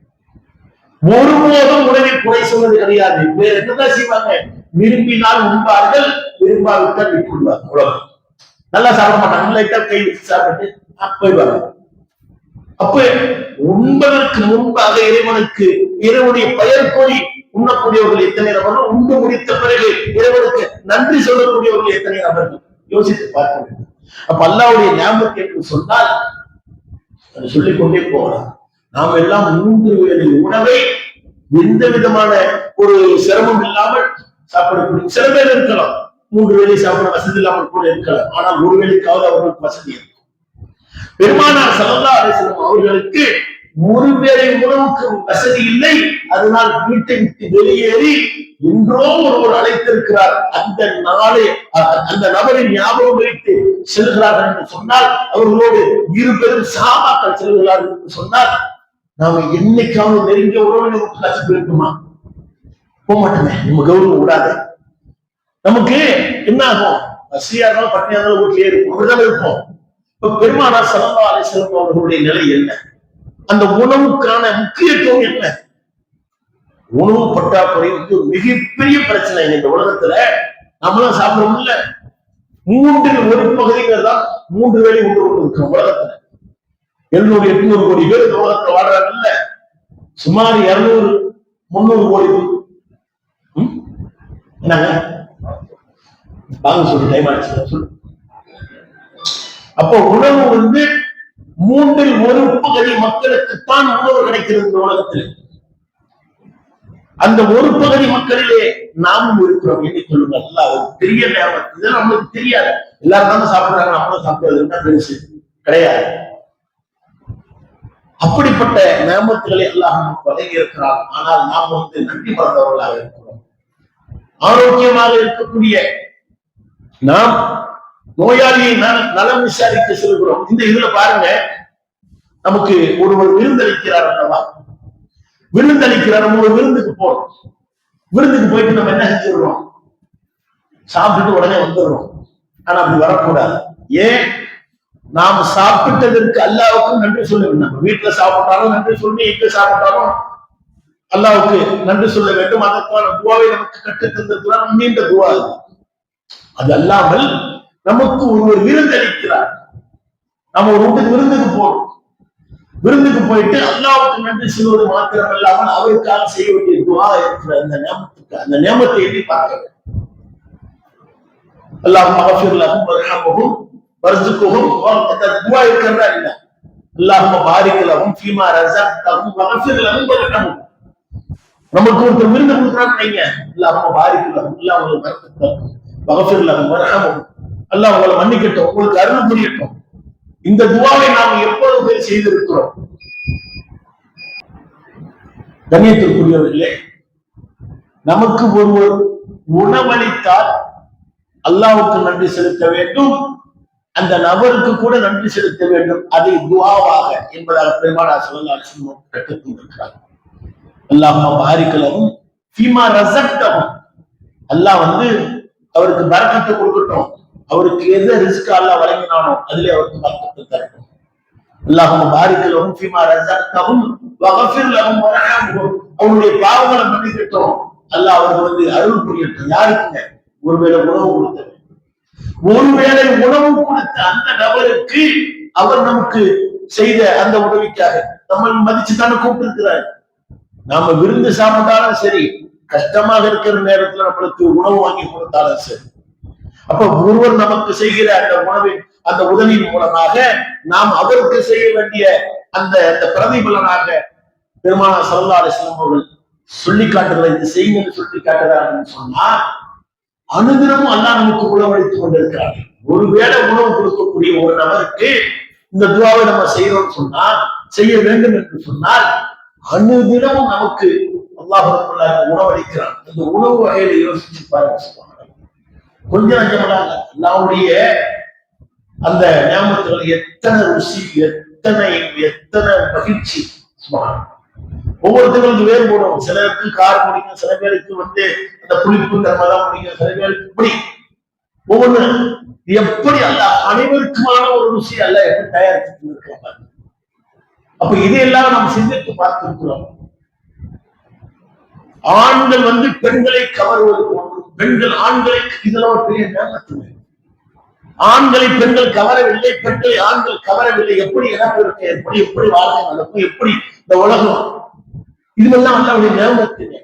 ஒருபோதும் உணவை குறை சொன்னது கிடையாது. வேற என்னதான் செய்வாங்க, விரும்பினால் உண்பார்கள், விரும்பாவிட்டால் விட்டு விடுவாங்க. அவ்வளவு நல்லா சாப்பிட மாட்டாங்க, லைட்டா கை வச்சு சாப்பிட்டு போயிடுவாங்க. அப்ப உண்பதற்கு முன்பாக இறைவனுக்கு இறைவனுடைய பெயர் கூறி உண்ணக்கூடியவர்கள் எத்தனை நபர்கள், உண்டு முடித்த பிறகு இறைவனுக்கு நன்றி சொல்லக்கூடியவர்கள் எத்தனை நபர்கள், யோசித்து பார்க்க வேண்டும். அப்ப அல்லாஹ்வுடைய ஞாபகம் என்று சொன்னால் சொல்லிக்கொண்டே போகலாம். நாம் எல்லாம் 3 வேளை உணவை எந்த விதமான ஒரு சிரமம் இல்லாமல் சாப்பிடக்கூடிய சில பேர் இருக்கலாம், 3 வேளை சாப்பிட வசதி இல்லாமல் கூட இருக்கலாம். ஆனால் ஒரு வேளைக்காவது அவர்களுக்கு வசதி இருக்கும். பெருமானார் ஸல்லல்லாஹு அலைஹி வஸல்லம் அவர்களுக்கு ஒரு வேளை உணவுக்கு வசதி இல்லை. அதனால் வீட்டை விட்டு வெளியேறி என்றோ ஒருவர் அழைத்திருக்கிறார், அந்த நாளை அந்த நபரின் ஞாபகம் வைத்து செல்கிறார்கள் என்று சொன்னால், அவர்களோடு 2 பேரும் சஹாபாக்கள் செல்கிறார்கள் என்று சொன்னால், நாம என்னைக்காவது நெருங்கிய உறவினருக்கு காட்சி போயிருக்குமா? போக மாட்டோமே. நம்ம கௌரவம் விடாது. நமக்கு என்ன ஆகும், பசியா இருந்தாலும் பட்டினியா இருந்தாலும் வீட்டிலேயே இருக்கும், அப்படிதான் இருப்போம். இப்ப பெருமானார் ஸல்லல்லாஹு அலைஹி வஸல்லம் அவர்களுடைய நிலை என்ன, அந்த உணவுக்கான முக்கியத்துவம் என்ன? உணவு பற்றாக்குறை வந்து மிகப்பெரிய பிரச்சனை இந்த உலகத்துல. நம்மளும் சாப்பிடவும் இல்ல, 3 ஒரு பகுதிகள் தான் 3 வேளை உண்டு கொண்டு இருக்கிறோம் உலகத்துல. 700-800 கோடி பேர் இந்த உலகத்துல வாழ்றாங்க இல்ல, சுமார் 200-300 கோடி என்னங்க வாங்க சொல்லு, டைம் ஆயிடுச்சு சொல்லு. அப்போ உணவு வந்து 3 ஒரு பகுதி மக்களுக்குத்தான் உணவு கிடைக்கிறது இந்த உலகத்தில். அந்த ஒரு பகுதி மக்களிலே நாமும் இருக்கிறோம். எண்ணிக்கொள்ளுங்க, அல்லாஹ் பெரிய நேரம். இதெல்லாம் நம்மளுக்கு தெரியாது. எல்லாரும் தானே சாப்பிடுறாங்க, நம்மளும் சாப்பிடுறது பெருசு கிடையாது. அப்படிப்பட்ட நேமத்துகளை அல்லாஹ் நமக்கு வழங்கி இருக்கிறார். ஆனால் நாம் வந்து நன்றி மறந்தவர்களாக இருக்கிறோம். ஆரோக்கியமாக இருக்கக்கூடிய நாம் நோயாளியை நலம் விசாரிக்க செல்கிறோம். இந்த இதுல பாருங்க, நமக்கு ஒருவர் விருந்தளிக்கிறார் அல்லவா, விருந்தளிக்கிறார். நம்ம ஒரு விருந்துக்கு போறோம், விருந்துக்கு போயிட்டு நம்ம என்ன செஞ்சிடறோம், சாப்பிட்டுட்டு உடனே வந்துடுறோம். ஆனா அப்படி வரக்கூடாது. ஏன்? நாம் சாப்பிட்டதற்கு அல்லாஹ்வுக்கு நன்றி சொல்ல வேண்டும். நம்ம வீட்டுல சாப்பிட்டாலும் நன்றி சொல்லி, எங்க சாப்பிட்டாலும் அல்லாஹ்வுக்கு நன்றி சொல்ல வேண்டும். அதற்கான துவாவை நமக்கு கற்றுத் தந்திருக்கிறார், நீண்ட துவா. அது அல்லாமல் நமக்கு ஒருவர் விருந்தளிக்கிறார், நம்ம ஒரு வீட்டுக்கு விருந்துக்கு போறோம். விருந்துக்கு போயிட்டு அல்லாஹ்வுக்கு நன்றி சொல்வது மாத்திரம் இல்லாமல் அவருக்காக செய்ய வேண்டிய துவா இருக்கிற அந்த நேமத்துக்கு, அந்த நேமத்தை எண்ணி பார்க்க வேண்டும். அல்லாஹ் மக்ஃபிர் லஹும் வர்ஹம்ஹும் வர்சுக்குஹும் இந்த துஆ இருக்கிறதா இல்ல? அல்லாஹும்ம பாரிக் லஹும் ஃபீமா ரஸக்தஹும் வக்ஃபிர் லஹும் வர்ஹம்ஹும். நமக்கு ஒருத்தர் விருந்து கொடுக்குறான்னு வைங்க, அல்லாஹும்ம பாரிக் லஹும், அல்லாஹ் உங்களுக்கு பரக்கத் தரட்டும், வக்ஃபிர் லஹும் வர்ஹம்ஹும், அல்லாஹ் உங்களை மன்னிக்கட்டும், உங்களுக்கு அருள் புரியட்டும். இந்த துஆவை நாம் எப்போது போய் செய்திருக்கிறோம்? கண்ணியத்திற்குரியவர்களே, நமக்கு ஒருவர் உணவளித்தால் அல்லாஹ்வுக்கு நன்றி செலுத்த வேண்டும், அந்த நபருக்கு கூட நன்றி செலுத்த வேண்டும், அதை துஆவாக என்பதாக பெருமானார் ஸல்லல்லாஹு அலைஹி வஸல்லம் கற்றுத் தந்திருக்கிறார். அல்லாஹும்ம பாரிக் லஹும் ஃபீமா ரஸக்தஹும், அல்லாஹ் அவருக்கு பரக்கத்தை கொடுக்கட்டும், அவருக்கு எது ரிஸ்க் அல்லாஹ் வழங்கினானோ அதிலே அவருக்கு பரக்கத்தை தரட்டும். அல்லாஹும்ம பாரிக் லஹும் ஃபீமா ரஸக்தஹும் வக்ஃபிர் லஹும் வர்ஹம்ஹும், அவருடைய பாவங்களை மன்னிக்கட்டும், அல்லாஹ் அவருக்கு அருள் புரியட்டும். யாருக்குங்க? ஒருவேளை உணவு கொடுத்தது, ஒருவேளை உணவு கொடுத்த அந்த நபருக்கு அவர் நமக்கு செய்த அந்த உதவிக்காக நம்ம மதிச்சு தானே கூப்பிட்டு இருக்கிறார். நாம விருந்து சாப்பிட்டாலும் சரி, கஷ்டமாக இருக்கிற நேரத்துல நம்மளுக்கு உணவு வாங்கி கொடுத்தாலும் சரி, அப்ப ஒருவர் நமக்கு செய்கிற அந்த உணவின் அந்த உதவியின் மூலமாக நாம் அவருக்கு செய்ய வேண்டிய அந்த பிரதிபலனாக பெருமானார் ஸல்லல்லாஹு அலைஹி வஸல்லம் அவர்கள் சொல்லி காட்டுகிற இந்த செய்தின்னு சொல்லி காட்டுறாங்கன்னு சொன்னா, அனுதினமும் அல்லாஹ் நமக்கு உணவளித்துக் கொண்டிருக்கிறார். ஒருவேளை உணவு கொடுக்கக்கூடிய ஒரு நபருக்கு இந்த துஆவை நம்ம செய்யறோம்னு சொன்னா, செய்ய வேண்டும் என்று சொன்னால், அனுதினமும் நமக்கு அல்லாஹ் உணவளிக்கிறான். இந்த உணவு வகையில யோசிச்சு பாருங்க, கொஞ்சம் நஞ்சமல்லாங்க அல்லாஹ்வுடைய அந்த நியாமத்துகள் எத்தனை ருசி, எத்தனை மகிழ்ச்சி. சுப்ஹானல்லாஹ். ஒவ்வொருத்தர்களுக்கு வேறுபடும். சிலருக்கு காரம் பிடிக்கும், சில பேருக்கு அந்த புளிப்பு தன்மை தான் பிடிக்கும், சில பேருக்கு இப்படி ஒவ்வொன்று எப்படி அல்லாஹ் அனைவருக்குமான ஒரு ருசி அல்லாஹ் எப்படி தயாரித்து இருக்காங்க. அப்ப இதையெல்லாம் நாம் சிந்தித்து பார்த்திருக்கிறோம். ஆண்கள் பெண்களை கவர்வது போன்று, பெண்கள் ஆண்களை, இதெல்லாம் ஒரு பெரிய நேமத்து. ஆண்களை பெண்கள் கவரவில்லை, பெண்களை ஆண்கள் கவரவில்லை. எப்படி இனப்பெருக்கம், எப்படி வாழ்க்கை நடக்கும், எப்படி இந்த உலகம், இதுவெல்லாம் அல்லாஹ்வுடைய நேமத்துங்க.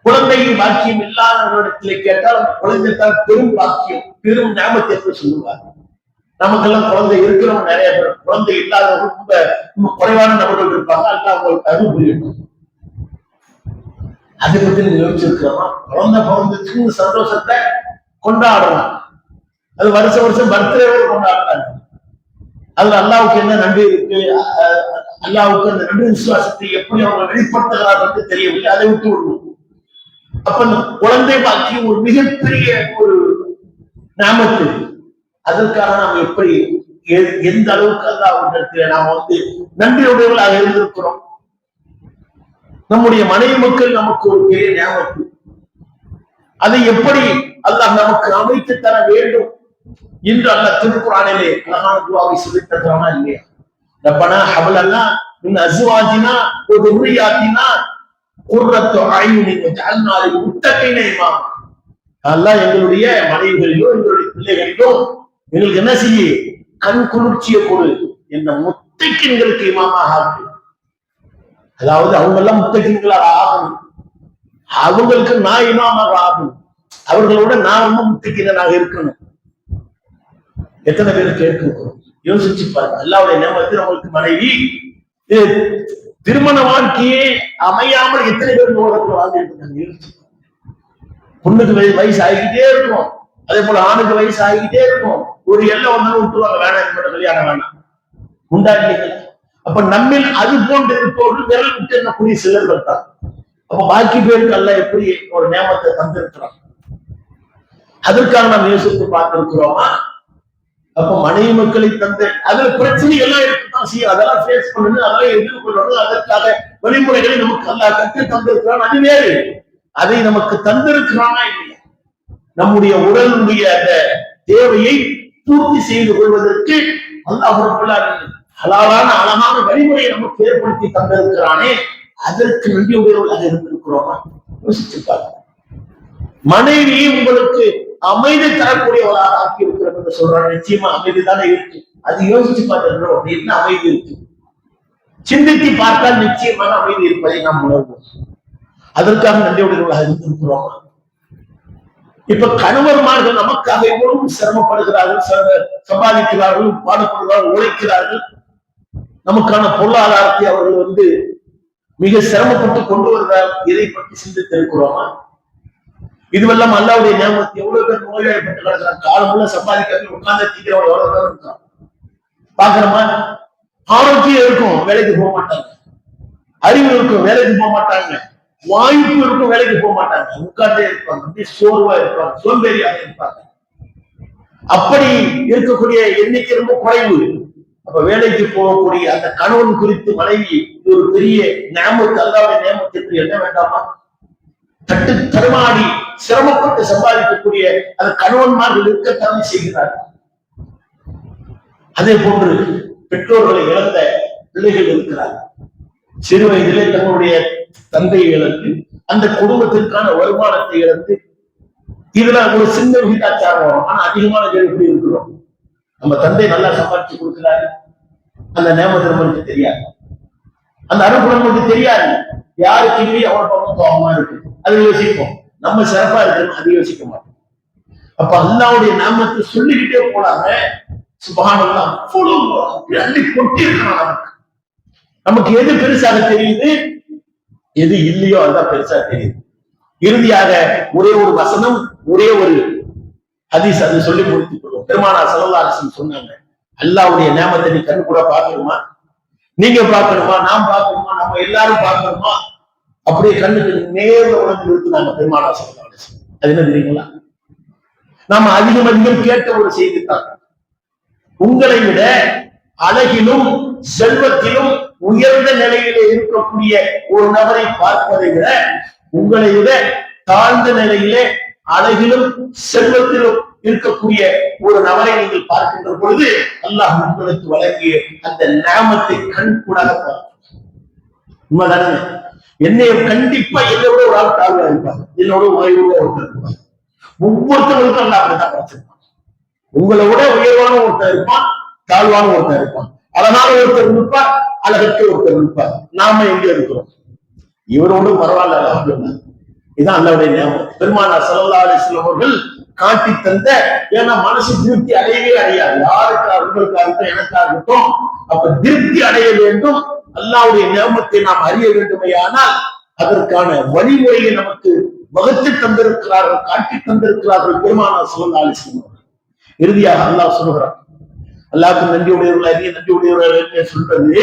குழந்தையின் பாக்கியம் இல்லாதவரிடத்திலே கேட்டால் அந்த குழந்தைத்தான் பெரும் பாக்கியம், பெரும் நேமத்தை என்று சொல்லுவார். நமக்கெல்லாம் குழந்தை இருக்கிறவங்க நிறைய பேர், குழந்தை இல்லாதவங்க ரொம்ப குறைவான நபர்கள் இருப்பாங்க. அல்லாஹ் அவங்களுக்கு அருள் புரியட்டும். அதை பத்தி நீங்க யோசிச்சிருக்கிறோமா? குழந்தை பிறந்துச்சுன்னு சந்தோஷத்தை கொண்டாடுறோம். அது வருஷம் பர்த்டேவே கொண்டாடுறாங்க. அதுல அல்லாஹ்வுக்கு என்ன நன்றி இருக்கு? அல்லாஹ்வுக்கு அந்த நன்றி விசுவாசத்தை எப்படி அவங்க வெளிப்படுத்துகிறார்கள் தெரியவில்லை. அதை விட்டு விடுவோம். அப்ப அந்த குழந்தை பாக்கியம் ஒரு மிகப்பெரிய ஒரு நாமத்து. அதற்காக நாம் எப்படி, எந்த அளவுக்கு அல்லாஹ்விடத்திலே நாம் நன்றியுடையவர்களாக இருந்திருக்கிறோம். நம்முடைய மனைவி மக்கள் நமக்கு ஒரு பெரிய ஞாபகம். அதை எப்படி அல்லாஹ் நமக்கு அமைத்து தர வேண்டும் என்று அல்லாஹ் திருக்குர்ஆனிலே அழகான துஆவை சொல்லித் தருகிறானா இல்லையா? ரப்பனா ஹப் லனா மின் அஸ்வாஜினா வ துர்ரியாத்தினா குர்ரத்து அயுனின் வஜஅல்னா லில் முத்தகீன இமாமா. அல்லாஹ் எங்களுடைய மனைவிகளிலோ எங்களுடைய பிள்ளைகளிலோ எங்களுக்கு என்ன செய்ய, கண் குளிர்ச்சியை கொடு, என்ற முத்தகீன்களுக்கு இமாமாக ஆக்கு. அதாவது அவங்க எல்லாம் முத்தகீன்களாக ஆகணும், அவங்களுக்கு நான் இமாமாக ஆகணும், அவர்களோட நான் ரொம்ப முத்தகீனாக இருக்கணும். எத்தனை பேர் கேட்கிறோம்? யோசிச்சு பாருங்க. அல்லாஹ்வுடைய நேமத்து நம்மளுக்கு மனைவி. திருமண வாழ்க்கையே அமையாமல் எத்தனை பேர் உலகத்துல வாழ்ந்துட்டு இருக்காங்க? யோசிச்சு பொண்ணுக்கு வயசு ஆகிக்கிட்டே இருக்கும், அதே போல ஆணுக்கு வயசு ஆகிக்கிட்டே இருக்கும். ஒரு எல்லை வந்தாலும் விட்டுருவாங்க, வேணாம் இந்த கல்யாணம் வேணாம், உண்டாக்கீங்க. அப்ப நம்மில் அது போன்று இருப்பவர்கள் விரல் விட்டு எண்ணக்கூடிய சிலர்கள் தான். அப்ப பாக்கி பேருக்கு அல்லாஹ் எப்படி ஒரு நேமத்தை தந்திருக்கிறான், அதற்காக நாம் யோசித்து பார்த்திருக்கிறோமா? அப்ப மனைவி மக்களை தந்த அதுல பிரச்சனை எல்லாம் இருக்குதான் செய்யும், அதெல்லாம் ஃபேஸ் பண்ணணும், அதெல்லாம் எதிர்கொள்ளணும். அதற்காக வழிமுறைகளை நமக்கு அல்லாஹ் கற்று தந்திருக்கிறான். அது வேறு, அதை நமக்கு தந்திருக்கிறானா இல்லையா? நம்முடைய உடலுடைய அந்த தேவையை பூர்த்தி செய்து கொள்வதற்கு அல்லாஹ் ரப்பல் ஆலமீன் ஹலாலான அழகான வழிமுறையை நமக்கு ஏற்படுத்தி தந்திருக்கிறானே, அதற்கு நன்றி உடையவர்களாக இருந்திருக்கிறோமா? யோசிச்சு பாருங்க. மனைவி உங்களுக்கு அமைதி தரக்கூடியவராக ஆக்கி இருக்கிறோம் என்று சொல்றாங்க. நிச்சயமா அமைதி தானே இருக்கு. அது யோசிச்சு பார்க்கிறோம், என்ன அமைதி இருக்கு? சிந்தித்து பார்த்தால் நிச்சயமாக அமைதி இருப்பதை நாம் உணர்வோம். அதற்காக நன்றியுடையவர்களாக இருந்திருக்கிறோமா? இப்ப கணவன்மார்கள் நமக்காக எவ்வளவு சிரமப்படுகிறார்கள், சம்பாதிக்கிறார்கள், பாடுபடுகிறார்கள், உழைக்கிறார்கள். நமக்கான பொருளாதாரத்தை அவர்கள் மிக சிரமப்பட்டு கொண்டு வருகிறார். இதை பற்றி சிந்தித்திருக்கிறோமா? இதுவெல்லாம் அல்லாவுடைய ஞாபகத்தை எவ்வளவு பேர் நோய்வாய்ப்பட்டு கிடக்கிறாங்க. காலமுள்ள சம்பாதிக்க உட்கார்ந்து தீக்கிறவங்க எவ்வளவு பேர் இருக்கான் பாக்குறோமா? ஆரோக்கியம் இருக்கும், வேலைக்கு போக மாட்டாங்க. அறிவு இருக்கும், வேலைக்கு போக மாட்டாங்க. வாய்ப்பு இருக்கும், வேலைக்கு போக மாட்டாங்க. உட்கார்ந்தே இருப்பாங்க, அப்படியே சோர்வா இருப்பாங்க, சோம்பேறியாக இருப்பாங்க. அப்படி இருக்கக்கூடிய எண்ணிக்கை ரொம்ப குறைவு. அப்ப வேலைக்கு போகக்கூடிய அந்த கணவன் குறித்து மனைவி ஒரு பெரிய நேமத்து, அல்லாவுடைய நேமத்திற்கு என்ன வேண்டாமா? தட்டு தருமாடி சிரமப்பட்டு சம்பாதிக்கக்கூடிய அந்த கணவன்மார்கள் இருக்கத்தான் செய்கிறார்கள். அதே போன்று பெற்றோர்களை இழந்த பிள்ளைகள் இருக்கிறார்கள். சிறு வயதிலே தங்களுடைய தந்தையை இழந்து அந்த குடும்பத்திற்கான வருமானத்தை இழந்து, இதுல ஒரு சின்ன விகிதாச்சாரம் வரும். ஆனா அதிகமான பேர் எப்படி இருக்கிறோம்? நம்ம தந்தை நல்லா சம்பாதிச்சு கொடுக்கிறாரு, அந்த நேமத்தில் நமக்கு தெரியாது, அந்த அனுப்புறம் நமக்கு தெரியாது. யாருக்கு இல்லையே அவன் பக்கம் கோபமா இருக்கு, அது யோசிப்போம். நம்ம சிறப்பா இருக்கணும், அது யோசிக்க மாட்டோம். அப்ப அல்லாவுடைய நாமத்தை சொல்லிக்கிட்டே போனாங்க. சுபஹானல்லாஹ், அள்ளி கொட்டி இருக்கணும். நமக்கு எது பெருசாக தெரியுது, எது இல்லையோ அதுதான் பெருசாக தெரியுது. இறுதியாக ஒரே ஒரு வசனம், ஒரே ஒரு ஹதீஸ், அது சொல்லி முடித்துக் கொள்வோம். பெருமானார் ஸல்லல்லாஹு அலைஹி வஸல்லம் சொன்னாங்க, அல்லாஹ்வுடைய நேமத்தை நீ கண்ணு கூட பார்க்கணுமா? நீங்க பார்க்கணுமா? நாம் பார்க்கணுமா? நம்ம எல்லாரும் பார்க்கணுமா? அப்படியே கண்ணுக்கு நேர்ல உணர்ந்து நிறுத்தினாங்க பெருமானார் ஸல்லல்லாஹு அலைஹி வஸல்லம். அது என்ன தெரியுங்களா? நாம அதிகம் அதிகம் கேட்ட ஒரு செய்தி தான். உங்களை விட அழகிலும் செல்வத்திலும் உயர்ந்த நிலையிலே இருக்கக்கூடிய ஒரு நபரை பார்ப்பதை விட, உங்களை விட தாழ்ந்த நிலையிலே அழகிலும் செல்வத்திலும் இருக்கக்கூடிய ஒரு நபரை நீங்கள் பார்க்கின்ற பொழுது அல்லாஹ் உங்களுக்கு வழங்கிய அந்த நாமத்தை கண் கூடாக பார்க்க உண்மைதானே? என்னைய கண்டிப்பா என்னோட ஒரு ஆள் தாழ்வா இருப்பாங்க, என்னோட உயர்வோட ஒருத்தர் இருப்பாங்க. ஒவ்வொருத்தவங்களுக்கும் அல்ல அப்படிதான் பார்த்திருப்பான். உங்களை விட உயர்வான ஒருத்தர் இருப்பான், தாழ்வான ஒருத்தர் இருப்பான். அழகான ஒருத்தர் இருப்பார், அழகற்ற ஒருத்தர் இருப்பார். நாம எங்க இருக்கிறோம்? இவரோடு பரவாயில்ல. இதுதான் அல்லாஹ்வுடைய நியமம். பெருமானார் ஸல்லல்லாஹு அலைஹி வஸல்லம் அவர்கள் காட்டி தந்த, ஏன்னா மனசு திருப்தி அடையவே அடையாது. யாருக்கா உங்களுக்கா இருக்கட்டும், எனக்கா இருக்கட்டும், அப்ப திருப்தி அடைய வேண்டும். அல்லாஹ்வுடைய நியமத்தை நாம் அறிய வேண்டுமையானால் அதற்கான வழிமுறையை நமக்கு வகுத்து தந்திருக்கிறார்கள், காட்டி தந்திருக்கிறார்கள் பெருமானார் ஸல்லல்லாஹு அலைஹி வஸல்லம். இறுதியாக அல்லாஹ் சொல்கிறார், அல்லாஹ்வுக்கு நன்றி உடையவர்கள் அறிய நன்றி உடையவர்கள் சொல்றது,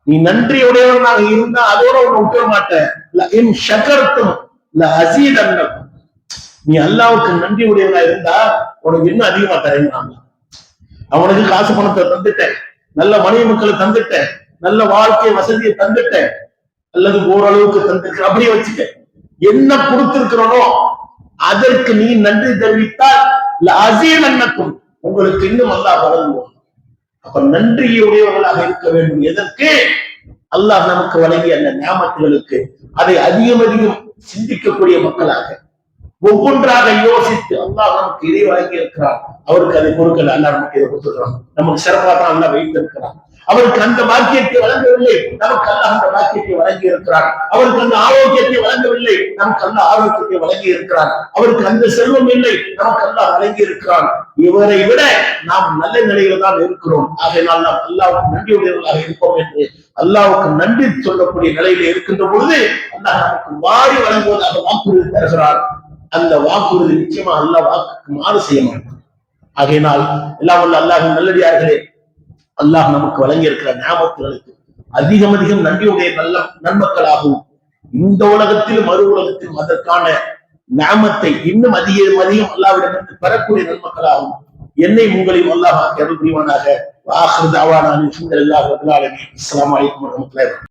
நீ நன்றி உடையவர்களாக இருந்தா அதோட ஒண்ணு விட்டுற மாட்டேன். நீ அல்லாஹ்வுக்கு நன்றி உடையவர்களா இருந்தா உனக்கு இன்னும் அதிகமா தரேன். அவனுக்கு காசு பணத்தை தந்துட்டேன், நல்ல மனைவி மக்களை தந்துட்டேன், நல்ல வாழ்க்கை வசதியை தந்துட்டேன், அல்லது ஓரளவுக்கு தந்துட்டேன், அப்படியே வச்சுக்க. என்ன கொடுத்திருக்கிறனோ அதற்கு நீ நன்றி தெரிவித்தால் அசீலன்னக்கும், உங்களுக்கு இன்னும் அல்லாஹ் வழங்குவோம். அப்ப நன்றியுடையவர்களாக இருக்க வேண்டும். எதற்கு? அல்லாஹ் நமக்கு வழங்கிய அந்த நியாமத்துகளுக்கு அதை அதிகம் அதிகம் சிந்திக்கக்கூடிய மக்களாக, ஒவ்வொன்றாக யோசித்து, அல்லாஹ் நமக்கு இதை வழங்கி இருக்கிறார், அவருக்கு அதை கொடுக்கல, அல்லாஹ் நமக்கு இதை கொடுத்துக்கிறான், நமக்கு சிறப்பாக தான் அல்லாஹ் வைத்திருக்கிறான். அவருக்கு அந்த பாக்கியத்தை வழங்கவில்லை, நமக்கு அல்லாஹ் அந்த பாக்கியத்தை வழங்கி இருக்கிறார். அவருக்கு அந்த ஆரோக்கியத்தை வழங்கவில்லை, நமக்கு அல்லாஹ் ஆரோக்கியத்தை வழங்கி இருக்கிறார். அவருக்கு அந்த செல்வம் இல்லை, நமக்கு அல்லாஹ் வழங்கி இருக்கிறான். இவரை விட நாம் நல்ல நிலையில தான் இருக்கிறோம். ஆகையினால் நாம் அல்லாஹ்வுக்கு நன்றியுடையவர்களாக இருப்போம் என்று அல்லாஹ்வுக்கு நன்றி சொல்லக்கூடிய நிலையில இருக்கின்ற பொழுது அல்லாஹ் நமக்கு வாரி வழங்குவதாக வாக்குறுதி தருகிறார். அந்த வாக்குறுதி நிச்சயமா அல்லாஹ் வாக்குக்கு மாறு செய்ய மாட்டான். ஆகையினால் எல்லாம் உள்ள அல்லாஹ்வின் நல்லடியார்களே, அல்லாஹ் நமக்கு வழங்கி இருக்கிற நியாமத்துகளுக்கு அதிகம் அதிகம் நன்றியுடைய நல்ல நன்மக்களாகவும், இந்த உலகத்திலும் மறு உலகத்திலும் அதற்கான நியாமத்தை இன்னும் அதிகம் அதிகம் அல்லாஹ்விடமிருந்து பெறக்கூடிய நன்மக்களாகவும் என்னை உங்களையும் அல்லாஹ் அருள் புரிவானாக. வாஹிரு தஅவானா அல்ஹம்துலில்லாஹி ரப்பில் ஆலமீன். அஸ்ஸலாமு அலைக்கும் வரஹ்மத்துல்லாஹி.